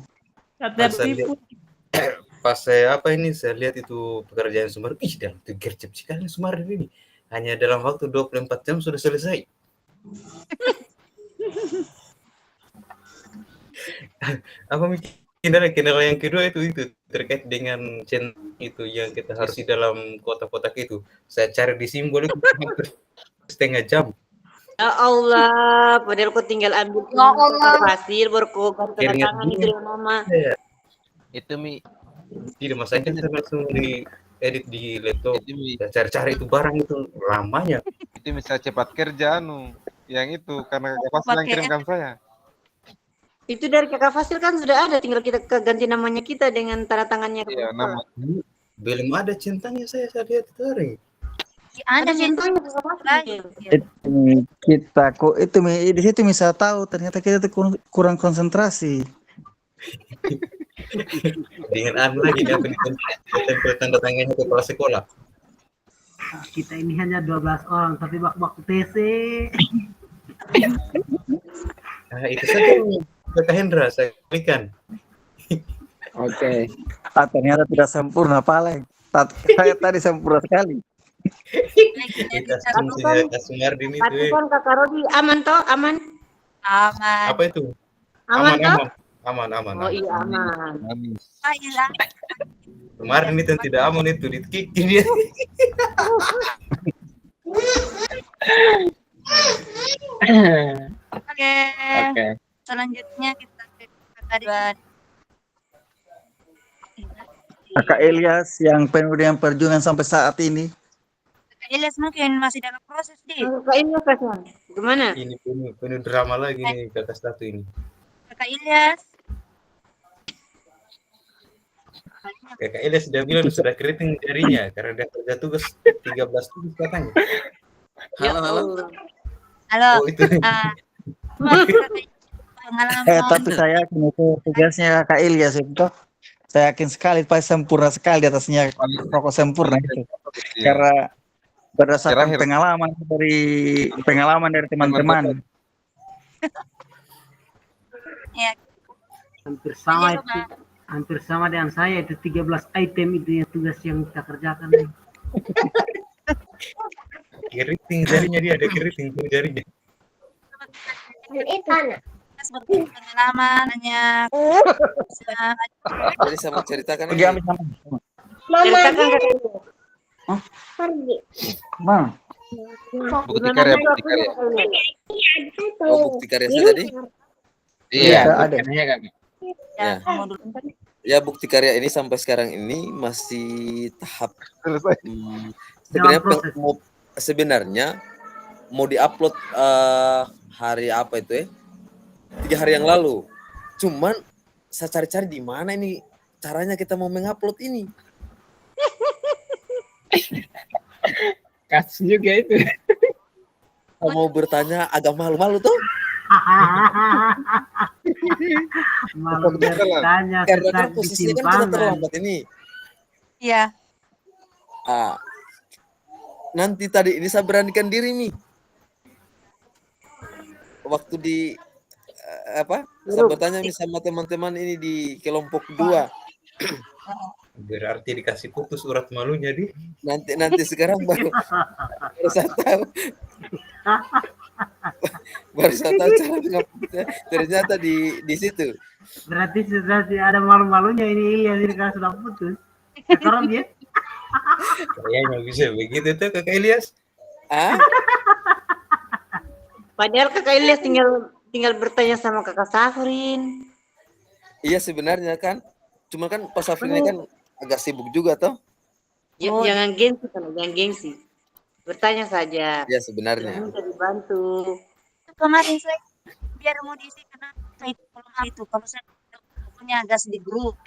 Pas saya saya lihat itu pekerjaan Sumardi, dalam itu gercep sekali Sumardi ini. Hanya dalam waktu 24 jam sudah selesai. Apa kendala yang kedua itu terkait dengan itu yang kita harus di dalam kotak-kotak itu. Saya cari di simbol itu hampir setengah jam. Ya Allah, padahal kau tinggal ambil hasil baru kau tanda tangan itu nama. Itu tidak masalah, kita langsung di edit di laptop. Cari-cari itu barang itu lamanya. Itu bisa cepat kerja yang itu karena Kakak Fasil yang kirimkan saya. Itu dari Kakak Fasil kan sudah ada, tinggal kita ganti namanya kita dengan tanda tangannya. Iya, nama. Belum ada centangnya saya lihat itu hari. Ada centangnya lagi. Kita kok itu di situ bisa tahu ternyata kita tuh kurang konsentrasi. Dengan lagi dapat ditempel tanda tangannya kepala sekolah. Kita ini hanya 12 orang tapi waktu TC. Nah, itu saja Kakak Hendra saya klikkan. Oke. Ternyata tidak sempurna paling. Saya tadi sempurna sekali. Kita asumsinya Kak Sumardi ini Tapi kan Kakak Robi aman toh? Aman? apa itu? Aman toh? Aman. Oh iya aman. Kemarin itu yang tidak aman itu di-kick dia. Oke. Oke. Selanjutnya kita ke kakak Kakak Elias yang penuh dengan perjuangan sampai saat ini. Kakak Ilyas mungkin masih dalam proses, Di. Kak ini apa gimana? Ini penuh drama lagi nih kakak satu ini. Kakak Ilyas. Kakak Elias sudah bilang sudah keriting jarinya karena dia kerja tugas 13 tugas katanya. Halo. Halo. Oh itu. Pengalaman. Tapi saya yakin itu tugasnya Kakak Ilyas itu. Saya yakin sekali pasti sempurna sekali di atasnya rokok sempurna itu. Karena berdasarkan pengalaman dari teman-teman. Ya. Hampir sama dengan saya itu 13 item itu ya tugas yang kita kerjakan. Keriting jarinya dia ada keriting jarinya. Seperti pengalaman hanya Jadi saya mau ceritakan Pergi ini. ambil sama. Mama Ceritakan Kak Ilyas. pergi. Bang, Bukti karya, bukti karya. Oh, bukti karya saya tadi? Iya. ada. Katanya Kak. Ya. Ya, bukti karya ini sampai sekarang ini masih tahap Selesai. sebenarnya proses. sebenarnya mau diupload hari apa itu ya? 3 hari yang lalu. Cuman saya cari-cari di mana ini caranya kita mau mengupload ini. Kasus juga itu. Saya mau bertanya agak malu-malu tuh. Malam bertanya Karena kita kan posisinya kan kita terlambat ini. Iya. Nanti tadi ini saya beranikan diri nih. Waktu di saya bertanya nih sama teman-teman ini di kelompok 2. Berarti dikasih putus urat malunya di. Nanti sekarang baru saya tahu. Baru saya tahu cara menguploadnya. Ternyata di situ. berarti sudah ada malu-malunya ini Ilyas ini kalau sudah putus. Sekarang dia Kayaknya bisa begitu tuh Kakak Elias. Padahal Kakak Ilyas tinggal bertanya sama Kakak Safrin. Iya sebenarnya kan. Cuma kan Pak Safri ini kan agak sibuk juga toh. Jangan gengsi kan, jangan gengsi. Bertanya saja. Ya sebenarnya. Minta dibantu. Kemarin saya biar mau diisi karena saya itu kalau saya punya gas di grup.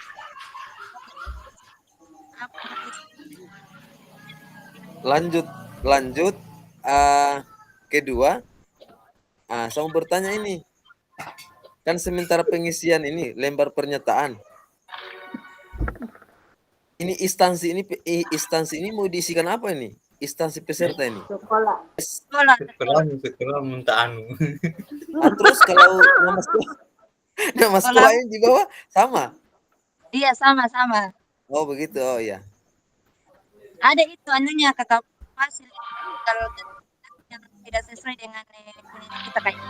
Lanjut. Kedua, saya mau bertanya ini. Kan sementara pengisian ini lembar pernyataan. Ini instansi ini mau diisikan apa ini? Instansi peserta ini. Sekolah. Sekolah minta anu. Terus kalau nama sekolah ini di bawah sama? Iya sama. Oh begitu, oh ya. Ada itu anunya kakak hasil kalau yang tidak sesuai dengan kita kayak.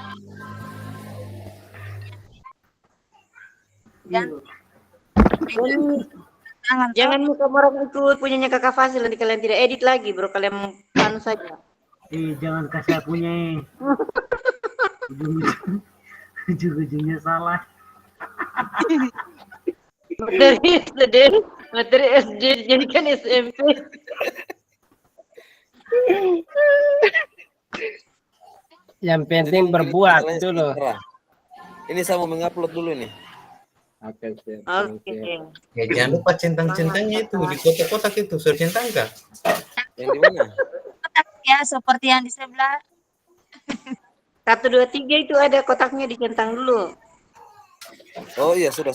Jangan muka orang ikut punyanya Kakak Fasil, nanti kalian tidak edit lagi, bro. Kalian anu saja. jangan kasih akunya. Ujung-ujungnya salah. Materi SD dijadikan SMP. Yang penting berbuat dulu. Ini saya mau mengupload dulu nih. Oke. Ya jangan lupa centang-centangnya itu di kotak-kotak itu, sudah centangkan. Yang di mana? Kotak ya seperti yang di sebelah. 1, 2, 3 itu ada kotaknya, dicentang dulu. Oh iya sudah.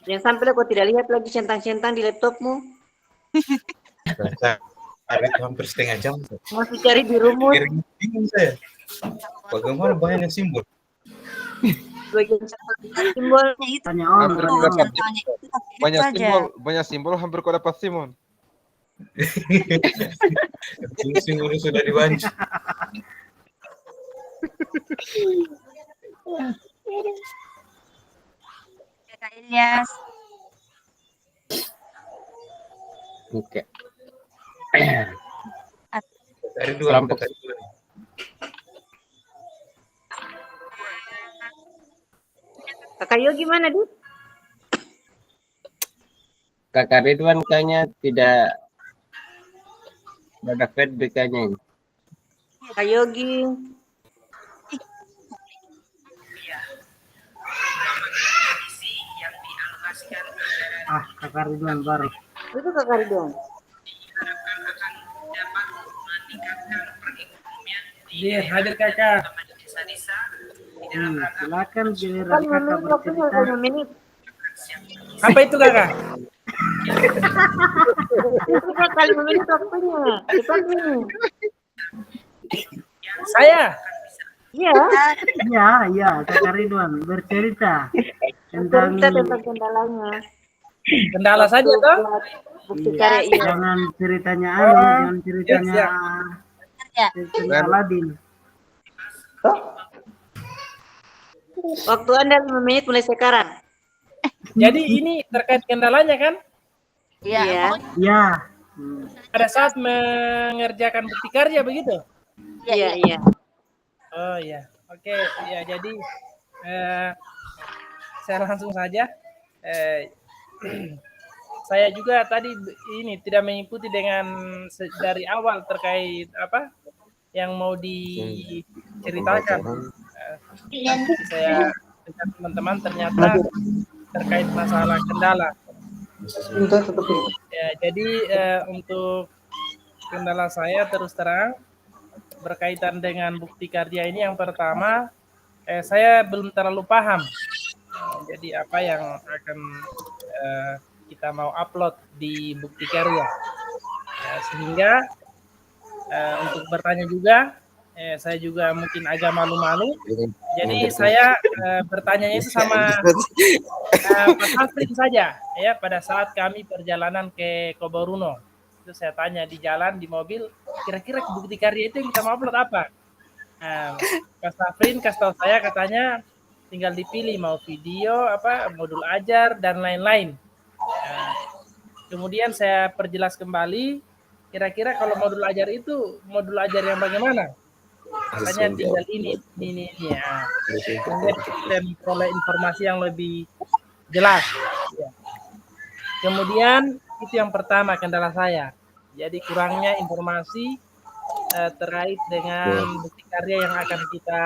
Jangan sampai kau tidak lihat lagi centang-centang di laptopmu. Hari itu hampir setengah jam. Masih cari di rumus. Bingung saya. Bagaimana banyak simbol? Bagian simbolnya itu. Tanya om. Banyak simbol hampir kau dapat Simon. Simbol sudah dibanci. Kak Ilyas. Oke. Ridwan, Kelompok Kakak Ridwan. Kakak Yogi mana, Dit? Kakak Ridwan kayaknya tidak ada feedback kayaknya ini. Kakak Yogi. Kakak Ridwan baru. Itu Kakak Ridwan. Iya, hadir kakak. Silakan giliran Kan kakak menit waktunya bercerita. 5 menit. Apa itu kakak? Itu Kakak 5 menit waktunya. Cepat nih. Saya. Iya. Iya, Kakak Ridwan bercerita tentang Cerita tentang kendalanya. Kendala saja toh? Bukti karya, iya. jangan ceritanya jangan ceritanya Ya. ceritanya Aladin. Waktu Anda 5 menit mulai sekarang. Jadi ini terkait kendalanya kan? Iya. Iya. Pada saat mengerjakan bukti karya begitu? Iya, iya. Oh iya, oke. Ya jadi saya langsung saja. Saya juga tadi ini tidak mengikuti dengan dari awal terkait apa yang mau diceritakan. Saya dengan teman-teman ternyata terkait masalah kendala. Ya, jadi untuk kendala saya terus terang berkaitan dengan bukti karya ini yang pertama saya belum terlalu paham. Jadi apa yang akan kita mau upload di bukti karya. Sehingga untuk bertanya juga saya juga mungkin agak malu-malu. Jadi saya bertanya itu sama Pak Safrin saja ya pada saat kami perjalanan ke Koboruno. Itu saya tanya di jalan di mobil, kira-kira bukti karya itu yang kita mau upload apa? Pak Safrin kasih tahu saya katanya tinggal dipilih mau video apa modul ajar dan lain-lain. Kemudian saya perjelas kembali, kira-kira kalau modul ajar itu modul ajar yang bagaimana? Katanya tinggal ini ya. Kemudian saya memperoleh informasi yang lebih jelas. Ya. Kemudian itu yang pertama kendala saya. Jadi kurangnya informasi terkait dengan bukti karya yang akan kita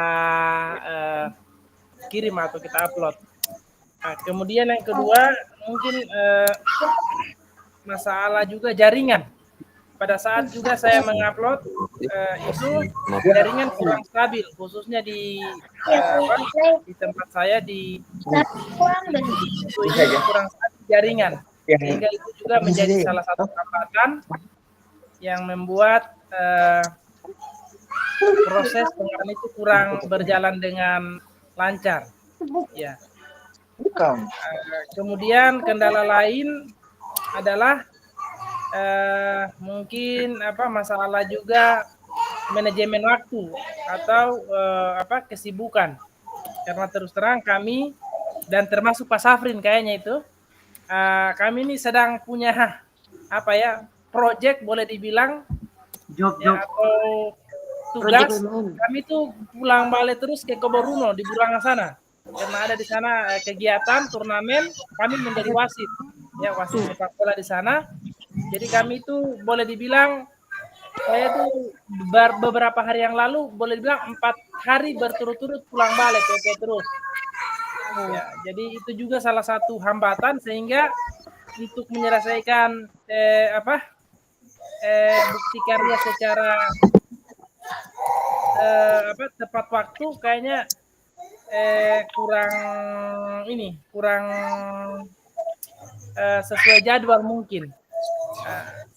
kirim atau kita upload. Nah, kemudian yang kedua mungkin masalah juga jaringan. Pada saat juga saya mengupload itu jaringan kurang stabil, khususnya di tempat saya di kurang stabil jaringan, sehingga itu juga menjadi salah satu hambatan yang membuat proses pengenalan itu kurang berjalan dengan lancar. Ya. Kemudian kendala lain adalah mungkin masalah juga manajemen waktu atau kesibukan, karena terus terang kami dan termasuk Pak Safrin kayaknya itu kami ini sedang punya project boleh dibilang job atau tugas. Kami tuh pulang balik terus ke Koboruno di Burangan sana karena ada di sana kegiatan turnamen, kami menjadi wasit ya, wasit sepak bola di sana. Jadi kami itu boleh dibilang, saya tuh beberapa hari yang lalu boleh dibilang 4 hari berturut-turut pulang balik terus. Ya, jadi itu juga salah satu hambatan sehingga untuk menyelesaikan bukti karya secara tepat waktu kayaknya kurang sesuai jadwal mungkin.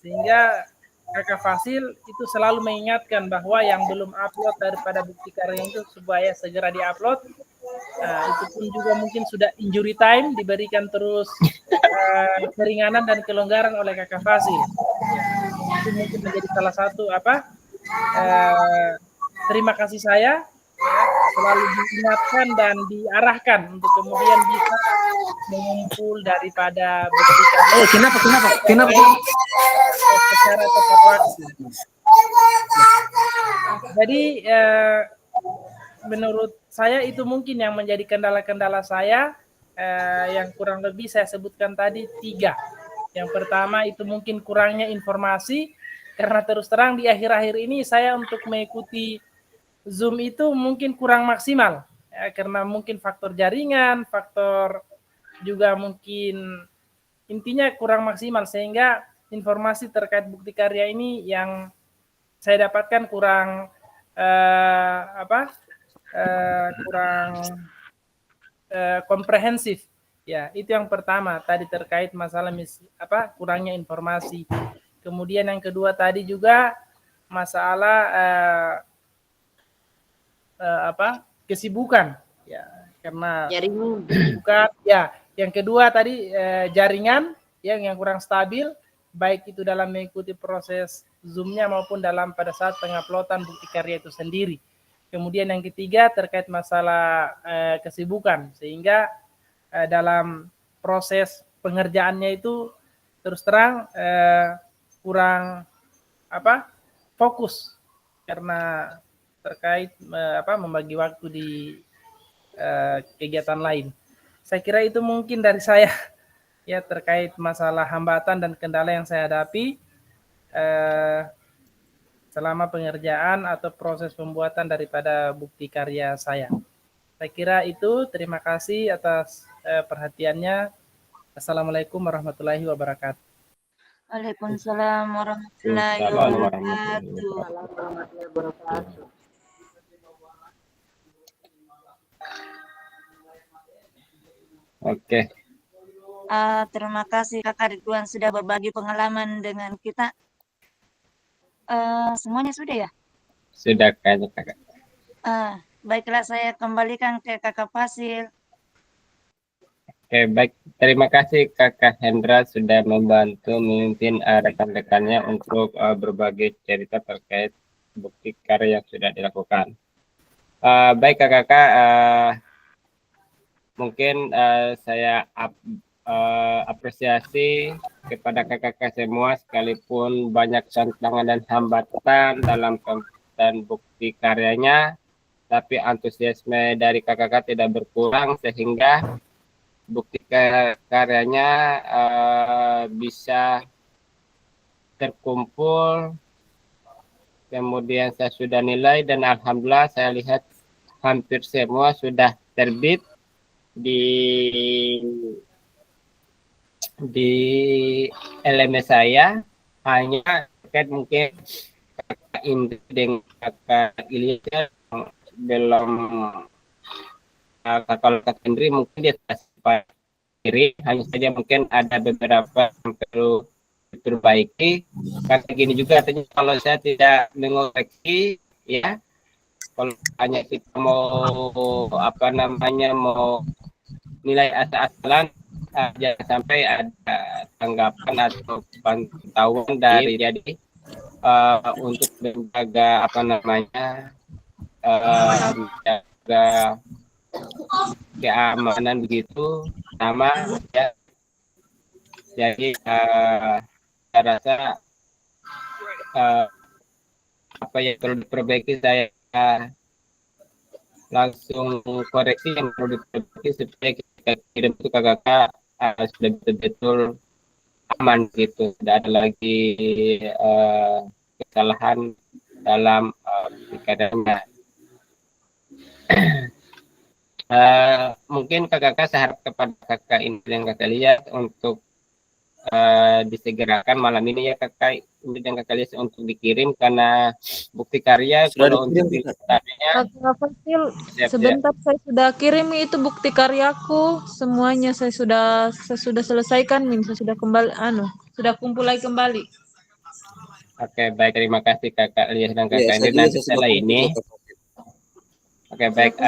Sehingga Kakak Fasil itu selalu mengingatkan bahwa yang belum upload daripada bukti karya itu supaya segera diupload. Itu pun juga mungkin sudah injury time, diberikan terus keringanan dan kelonggaran oleh Kakak Fasil. Itu mungkin menjadi salah satu terima kasih saya selalu diingatkan dan diarahkan untuk kemudian bisa mengumpul daripada bukti Kenapa? secara tepat waktu. Jadi menurut saya itu mungkin yang menjadi kendala-kendala saya yang kurang lebih saya sebutkan tadi 3. Yang pertama itu mungkin kurangnya informasi, karena terus terang di akhir-akhir ini saya untuk mengikuti Zoom itu mungkin kurang maksimal, ya, karena mungkin faktor jaringan, faktor juga mungkin intinya kurang maksimal, sehingga informasi terkait bukti karya ini yang saya dapatkan kurang komprehensif. Ya, itu yang pertama tadi terkait masalah kurangnya informasi. Kemudian yang kedua tadi juga masalah kesibukan, ya, karena kesibukan. Ya, yang kedua tadi jaringan yang kurang stabil, baik itu dalam mengikuti proses Zoom-nya maupun dalam pada saat penguploadan bukti karya itu sendiri. Kemudian yang ketiga terkait masalah kesibukan, sehingga dalam proses pengerjaannya itu terus terang kurang fokus, karena terkait membagi waktu di kegiatan lain. Saya kira itu mungkin dari saya, ya, terkait masalah hambatan dan kendala yang saya hadapi selama pengerjaan atau proses pembuatan daripada bukti karya saya. Saya kira itu. Terima kasih atas perhatiannya. Assalamualaikum warahmatullahi wabarakatuh. Waalaikumsalam warahmatullahi wabarakatuh. Oke. Terima kasih Kakak Ridwan sudah berbagi pengalaman dengan kita. Semuanya sudah ya? Sudah kayaknya Kakak. Baiklah, saya kembalikan ke Kakak Fasil. Oke, baik. Terima kasih Kakak Hendra sudah membantu memimpin rekan-rekannya untuk berbagi cerita terkait bukti karya yang sudah dilakukan. Baik Kakak, mungkin saya apresiasi kepada kakak-kakak semua, sekalipun banyak tantangan dan hambatan dalam pembuatan bukti karyanya, tapi antusiasme dari kakak-kakak tidak berkurang sehingga bukti karyanya bisa terkumpul. Kemudian saya sudah nilai dan alhamdulillah saya lihat hampir semua sudah terbit di LMS saya. Hanya terkait mungkin kakak Indri dengan kakak Ilya belum, kalau kakak Indri mungkin dia sempat kirim, hanya saja mungkin ada beberapa yang perlu diperbaiki. Karena gini juga artinya kalau saya tidak mengoreksi, ya, kalau hanya kita mau mau nilai asal-asalan, jangan sampai ada tanggapan atau pantauan dari jadi untuk menjaga menjaga keamanan begitu sama, ya. Jadi saya rasa apa yang perlu diperbaiki saya langsung koreksi yang perlu diperbaiki supaya kita kirim ke kakak sudah betul-betul aman gitu, tidak ada lagi kesalahan dalam keadaannya. Mungkin kakak saya harap kepada kakak ini dan kakak lihat untuk disegerakan malam ini, ya kakak ini dan kakak lihat untuk dikirim, karena bukti karya kalau untuk Kakak Fasil, sebentar, saya sudah kirim itu bukti karyaku semuanya, saya sudah selesaikan, saya sudah kembali sudah kumpul lagi kembali. Oke, baik, terima kasih kakak Lias dan kakak ini. Nanti setelah ini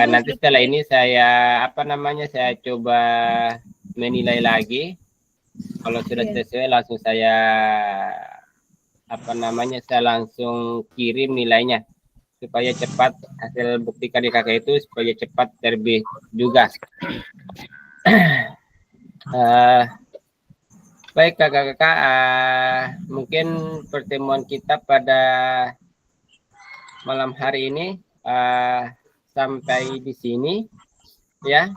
nanti setelah ini saya saya coba menilai lagi. Kalau sudah sesuai langsung saya saya langsung kirim nilainya supaya cepat hasil bukti karya kakak itu supaya cepat terbit juga. Baik kakak-kakak, mungkin pertemuan kita pada malam hari ini sampai di sini ya.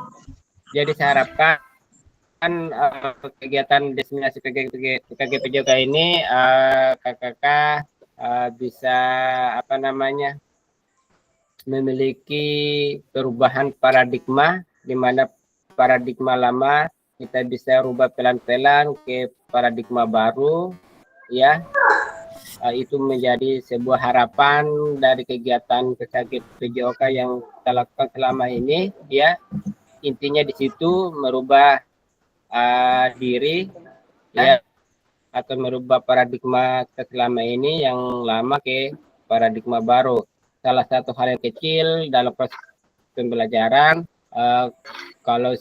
Jadi saya harapkan kegiatan diseminasi PKG-PJOK ini kakak-kakak bisa memiliki perubahan paradigma, di mana paradigma lama kita bisa rubah pelan-pelan ke paradigma baru ya. Itu menjadi sebuah harapan dari kegiatan PKG-PJOK yang kita lakukan selama ini ya. Intinya di situ merubah diri ya, atau merubah paradigma selama ini yang lama ke paradigma baru. Salah satu hal yang kecil dalam proses pembelajaran, kalau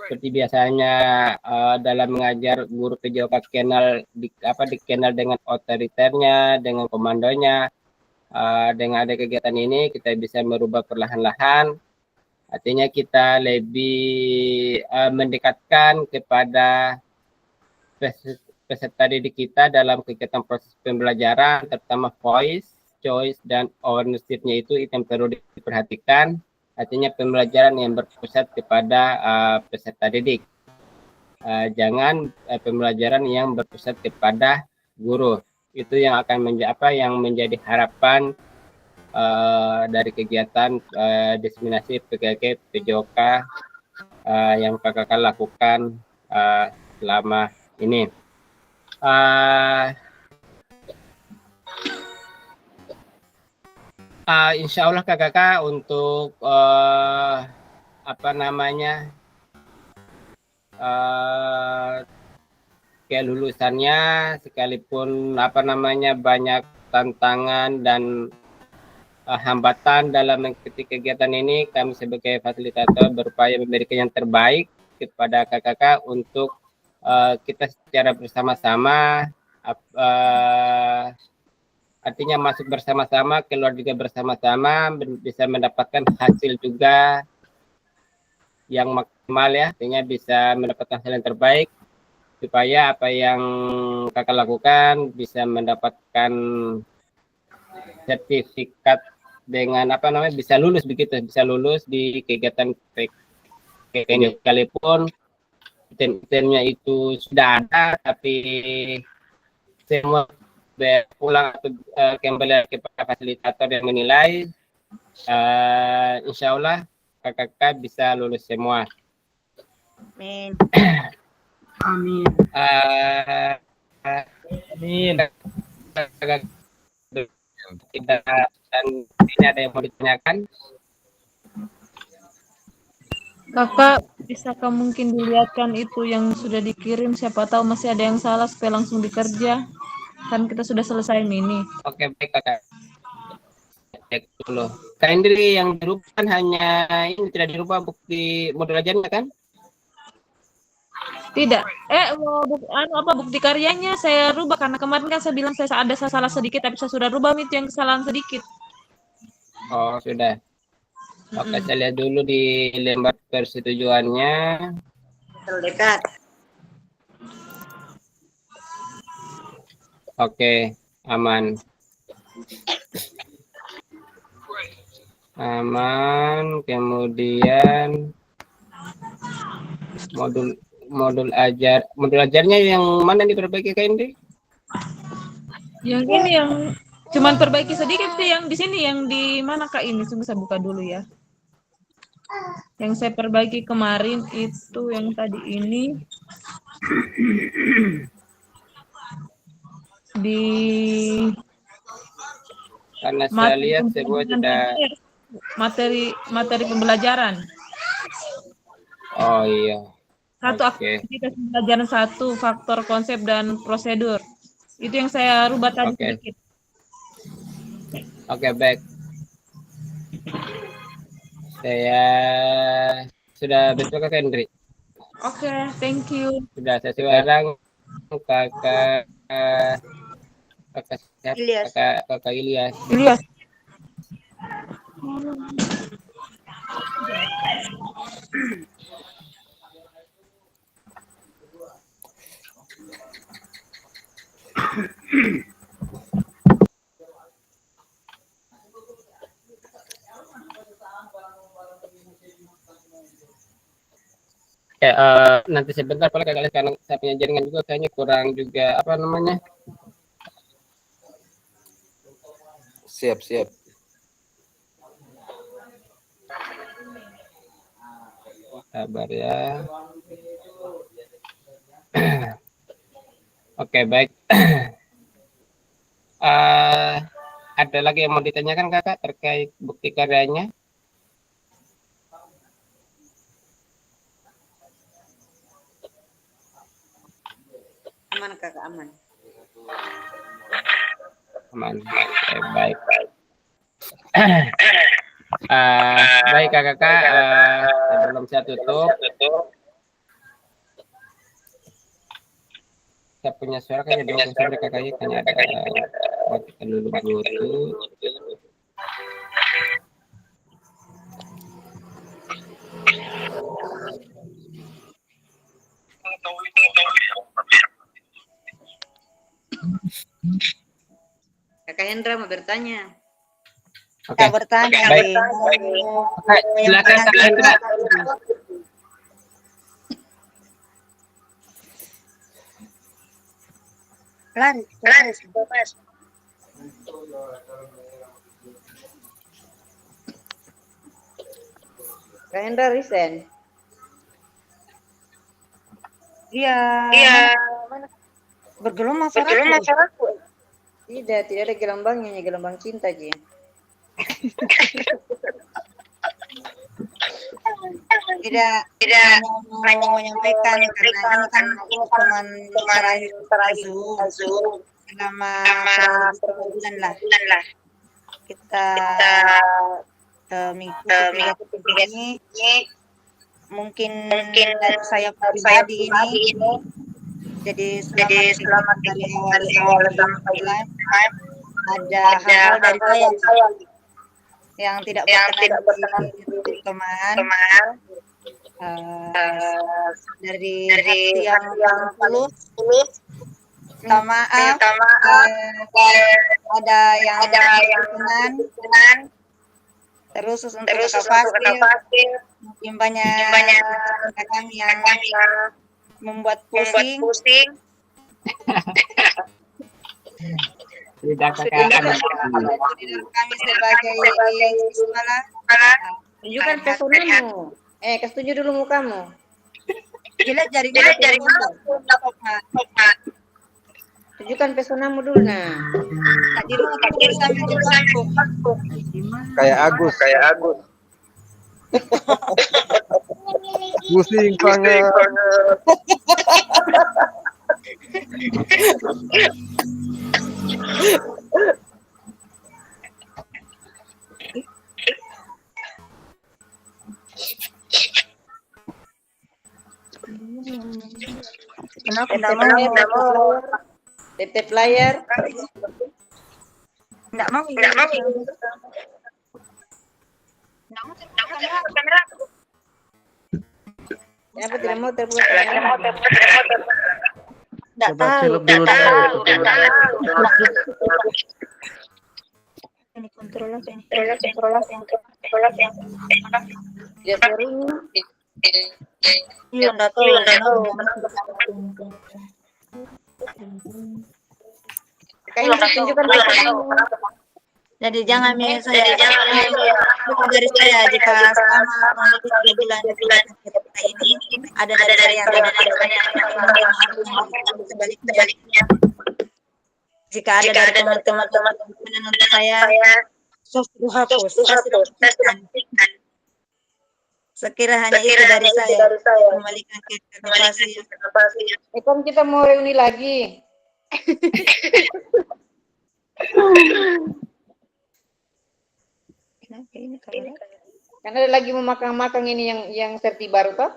seperti biasanya dalam mengajar guru PJOK dikenal dengan otoriternya, dengan komandonya. Dengan ada kegiatan ini kita bisa merubah perlahan-lahan. Artinya kita lebih mendekatkan kepada peserta didik kita dalam kegiatan proses pembelajaran, terutama voice, choice, dan ownership-nya itu yang perlu diperhatikan. Artinya pembelajaran yang berpusat kepada peserta didik. Jangan pembelajaran yang berpusat kepada guru. Itu yang akan menjadi harapan dari kegiatan diseminasi PKG-PJOK yang kakak lakukan selama ini. Insya Allah kakak untuk kelulusannya, sekalipun banyak tantangan dan hambatan dalam mengikuti kegiatan ini, kami sebagai fasilitator berupaya memberikan yang terbaik kepada kakak untuk kita secara bersama-sama, artinya masuk bersama-sama, keluar juga bersama-sama, bisa mendapatkan hasil juga yang maksimal ya, artinya bisa mendapatkan hasil yang terbaik supaya apa yang kakak lakukan bisa mendapatkan sertifikat dengan bisa lulus begitu, bisa lulus di kegiatan PKG sekalipun temanya itu sudah ada, tapi semua pulang atau kembali kepada fasilitator yang menilai. Insya Allah kakak bisa lulus semua. Amin. Amin. Amin. Dan ini ada yang mau ditanyakan? Kakak, bisakah mungkin dilihatkan itu yang sudah dikirim? Siapa tahu masih ada yang salah supaya langsung dikerja. Kan kita sudah selesai mini. Oke, baik kakak. Cek dulu. Kak Indri, yang dirubah kan hanya ini, tidak dirubah bukti modul ajarnya kan? Tidak. Bukti karyanya saya rubah karena kemarin kan saya bilang saya ada salah sedikit, tapi saya sudah rubah itu yang kesalahan sedikit. Oh, sudah. Oke, saya lihat dulu di lembar persetujuannya. Terdekat. Oke, aman. Aman, kemudian modul ajarnya yang mana diperbaiki Kak Indri? Yang ini yang cuman perbaiki sedikit sih, yang di sini, yang di mana Kak ini? Tunggu saya buka dulu ya. Yang saya perbaiki kemarin itu yang tadi ini di karena saya lihat semua sudah materi pembelajaran. Oh iya. Satu aktivitas pembelajaran, satu faktor konsep dan prosedur. Itu yang saya rubah tadi sedikit. Oke, baik. Saya sudah betul Kak Hendri. Oke, thank you. Sudah saya sekarang kakak Ilyas. Ilyas. Nanti sebentar kalau kalian karena saya punya jaringan juga kayaknya kurang juga apa namanya. Siap. Sabar ya. Oke, baik. Ada lagi yang mau ditanyakan kakak terkait bukti karyanya? Aman kakak, aman. Aman. Oke, baik. Baik kakak, sebelum saya tutup, saya punya suara kayaknya dua sampai kakaknya kayaknya ada matikan dulu Bluetooth. Kakak Hendra mau bertanya. Oke, bertanya. Baik. Oke, silakan Kak Hendra. Lari. Kak Hendra resign. Iya. Bergelum masyarakat. Tidak ada gelombangnya, hanya gelombang cinta aja. Tidak hanya menyampaikan karena ini kan teman terakhir Zoom selama bulan lah kita mengikuti ini mungkin dari saya pribadi ini jadi selama dari awal sampai ada hal-hal dari saya yang tidak berkenan di teman dari hati yang tulus minta maaf ada yang berkenan terus untuk Pasir mungkin banyak kami yang membuat pusing. Tidak kakak. Kami sebagai sekolah Tunjukkan pesonamu. Kasih tunjuk dulu mukamu. Jelas jaringan. Tunjukkan pesonamu dulu nah. Di rumah bersama jempolku. Kayak Agus. Pusing banget. Kenapa? Tap layar. Enggak mau. Kenapa tidak mau terbuka kamera? Enggak tahu. Ini kontrol apa ini? Dia seru. Iya, enggak tahu. Kayaknya tunjukkan pesonamu. Jadi jangan saya dari saya jika selama lebih 3 bulan kita ini ada dari yang sebaliknya jika ada dari teman-teman menurut saya hapus sekira hanya itu dari saya kembalikan ke Pasir. Kan kita mau reuni lagi. Karena ada lagi memakang-makang ini yang serti baru toh?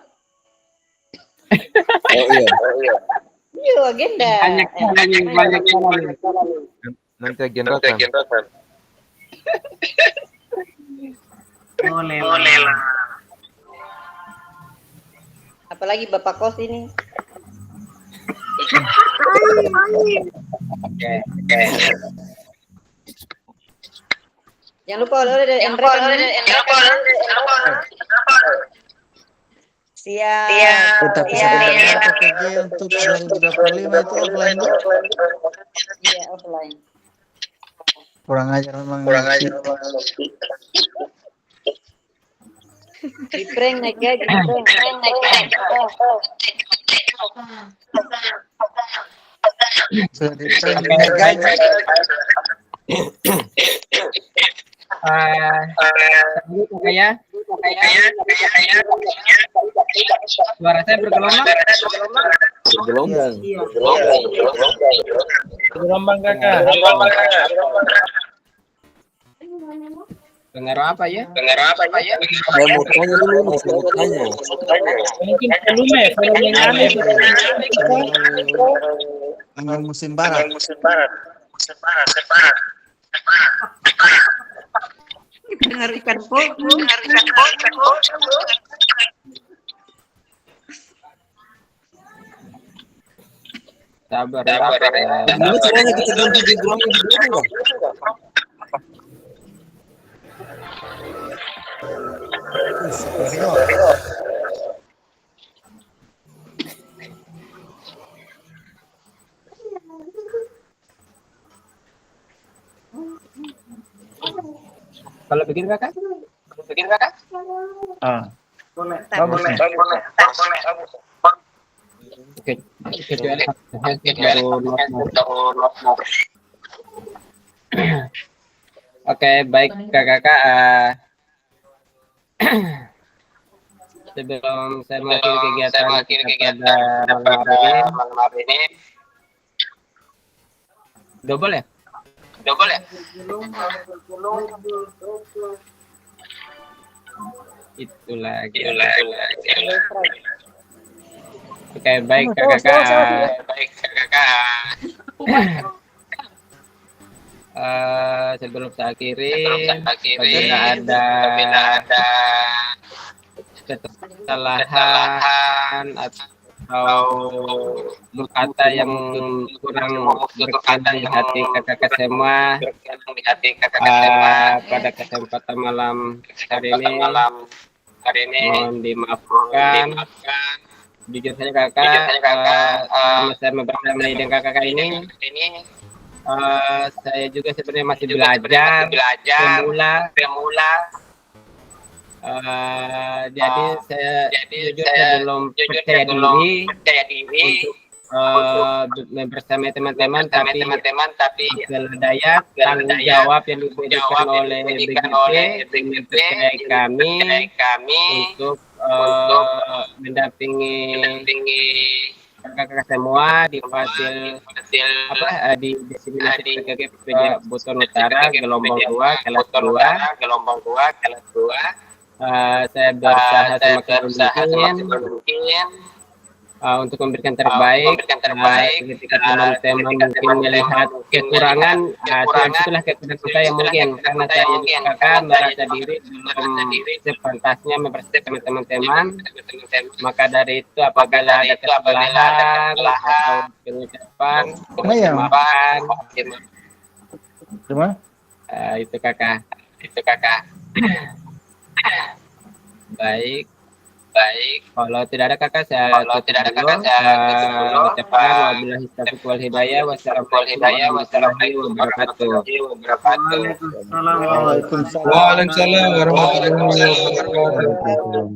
Oh iya. Iya, agenda. Banyak. Nanti agenda kan. Boleh lah. Apalagi Bapak Kos ini. Jangan lupa oleh dari Andre. Siap. Tetap sebenarnya PPG untuk 2025 itu offline. Iya, offline. Kurang ajar memang. Di prank naik ya, di prank. Sudah di prank gaji. Kayak suara saya bergelombang. Gelombang kakak. Dengar apa ya? Saya mau tanya dulu nih, saya mau tanya. Mungkin volume yang aneh. Angin musim barat. Dengar ikan pol. Sabar. Gimana caranya kita ganti background di belakang? Kalau bikin kakak? Boleh. Oke. Oke, baik kakak. Sebelum saya mengakhiri kegiatan kita pada malam hari ini, double ya? Itulah. Oke, baik kakak. Sebelum saya akhiri, apabila ada kesalahan atau kata yang kurang berkenan di hati kakak semua, pada kesempatan malam hari ini mohon dimaafkan. Jujur saja kakak, selama saya bersama dengan kakak ini, saya juga sebenarnya masih belajar pemula. Jadi saya belum percaya diri untuk bersama teman-teman, tapi segala daya tanggung jawab yang diberikan oleh BGP kami untuk mendampingi kakak semua di fasil di diseminasi PGP Buton Utara gelombang 2 kelas 2. Saya berusaha semaksimal mungkin untuk memberikan terbaik. Ketika teman-teman mungkin melihat kekurangan, itulah kekurangan saya mungkin karena saya kakak merasa diri belum sepantasnya mempersiapkan teman-teman. Maka dari itu apabila ada kesalahan atau pengucapan, maafkan. Itu kakak. Baik. Kalau tidak ada kakak, saya ucapkan wabillahi taufiq wal hidayah. Wassalamualaikum warahmatullahi wabarakatuh. Waalaikumsalam warahmatullahi wabarakatuh.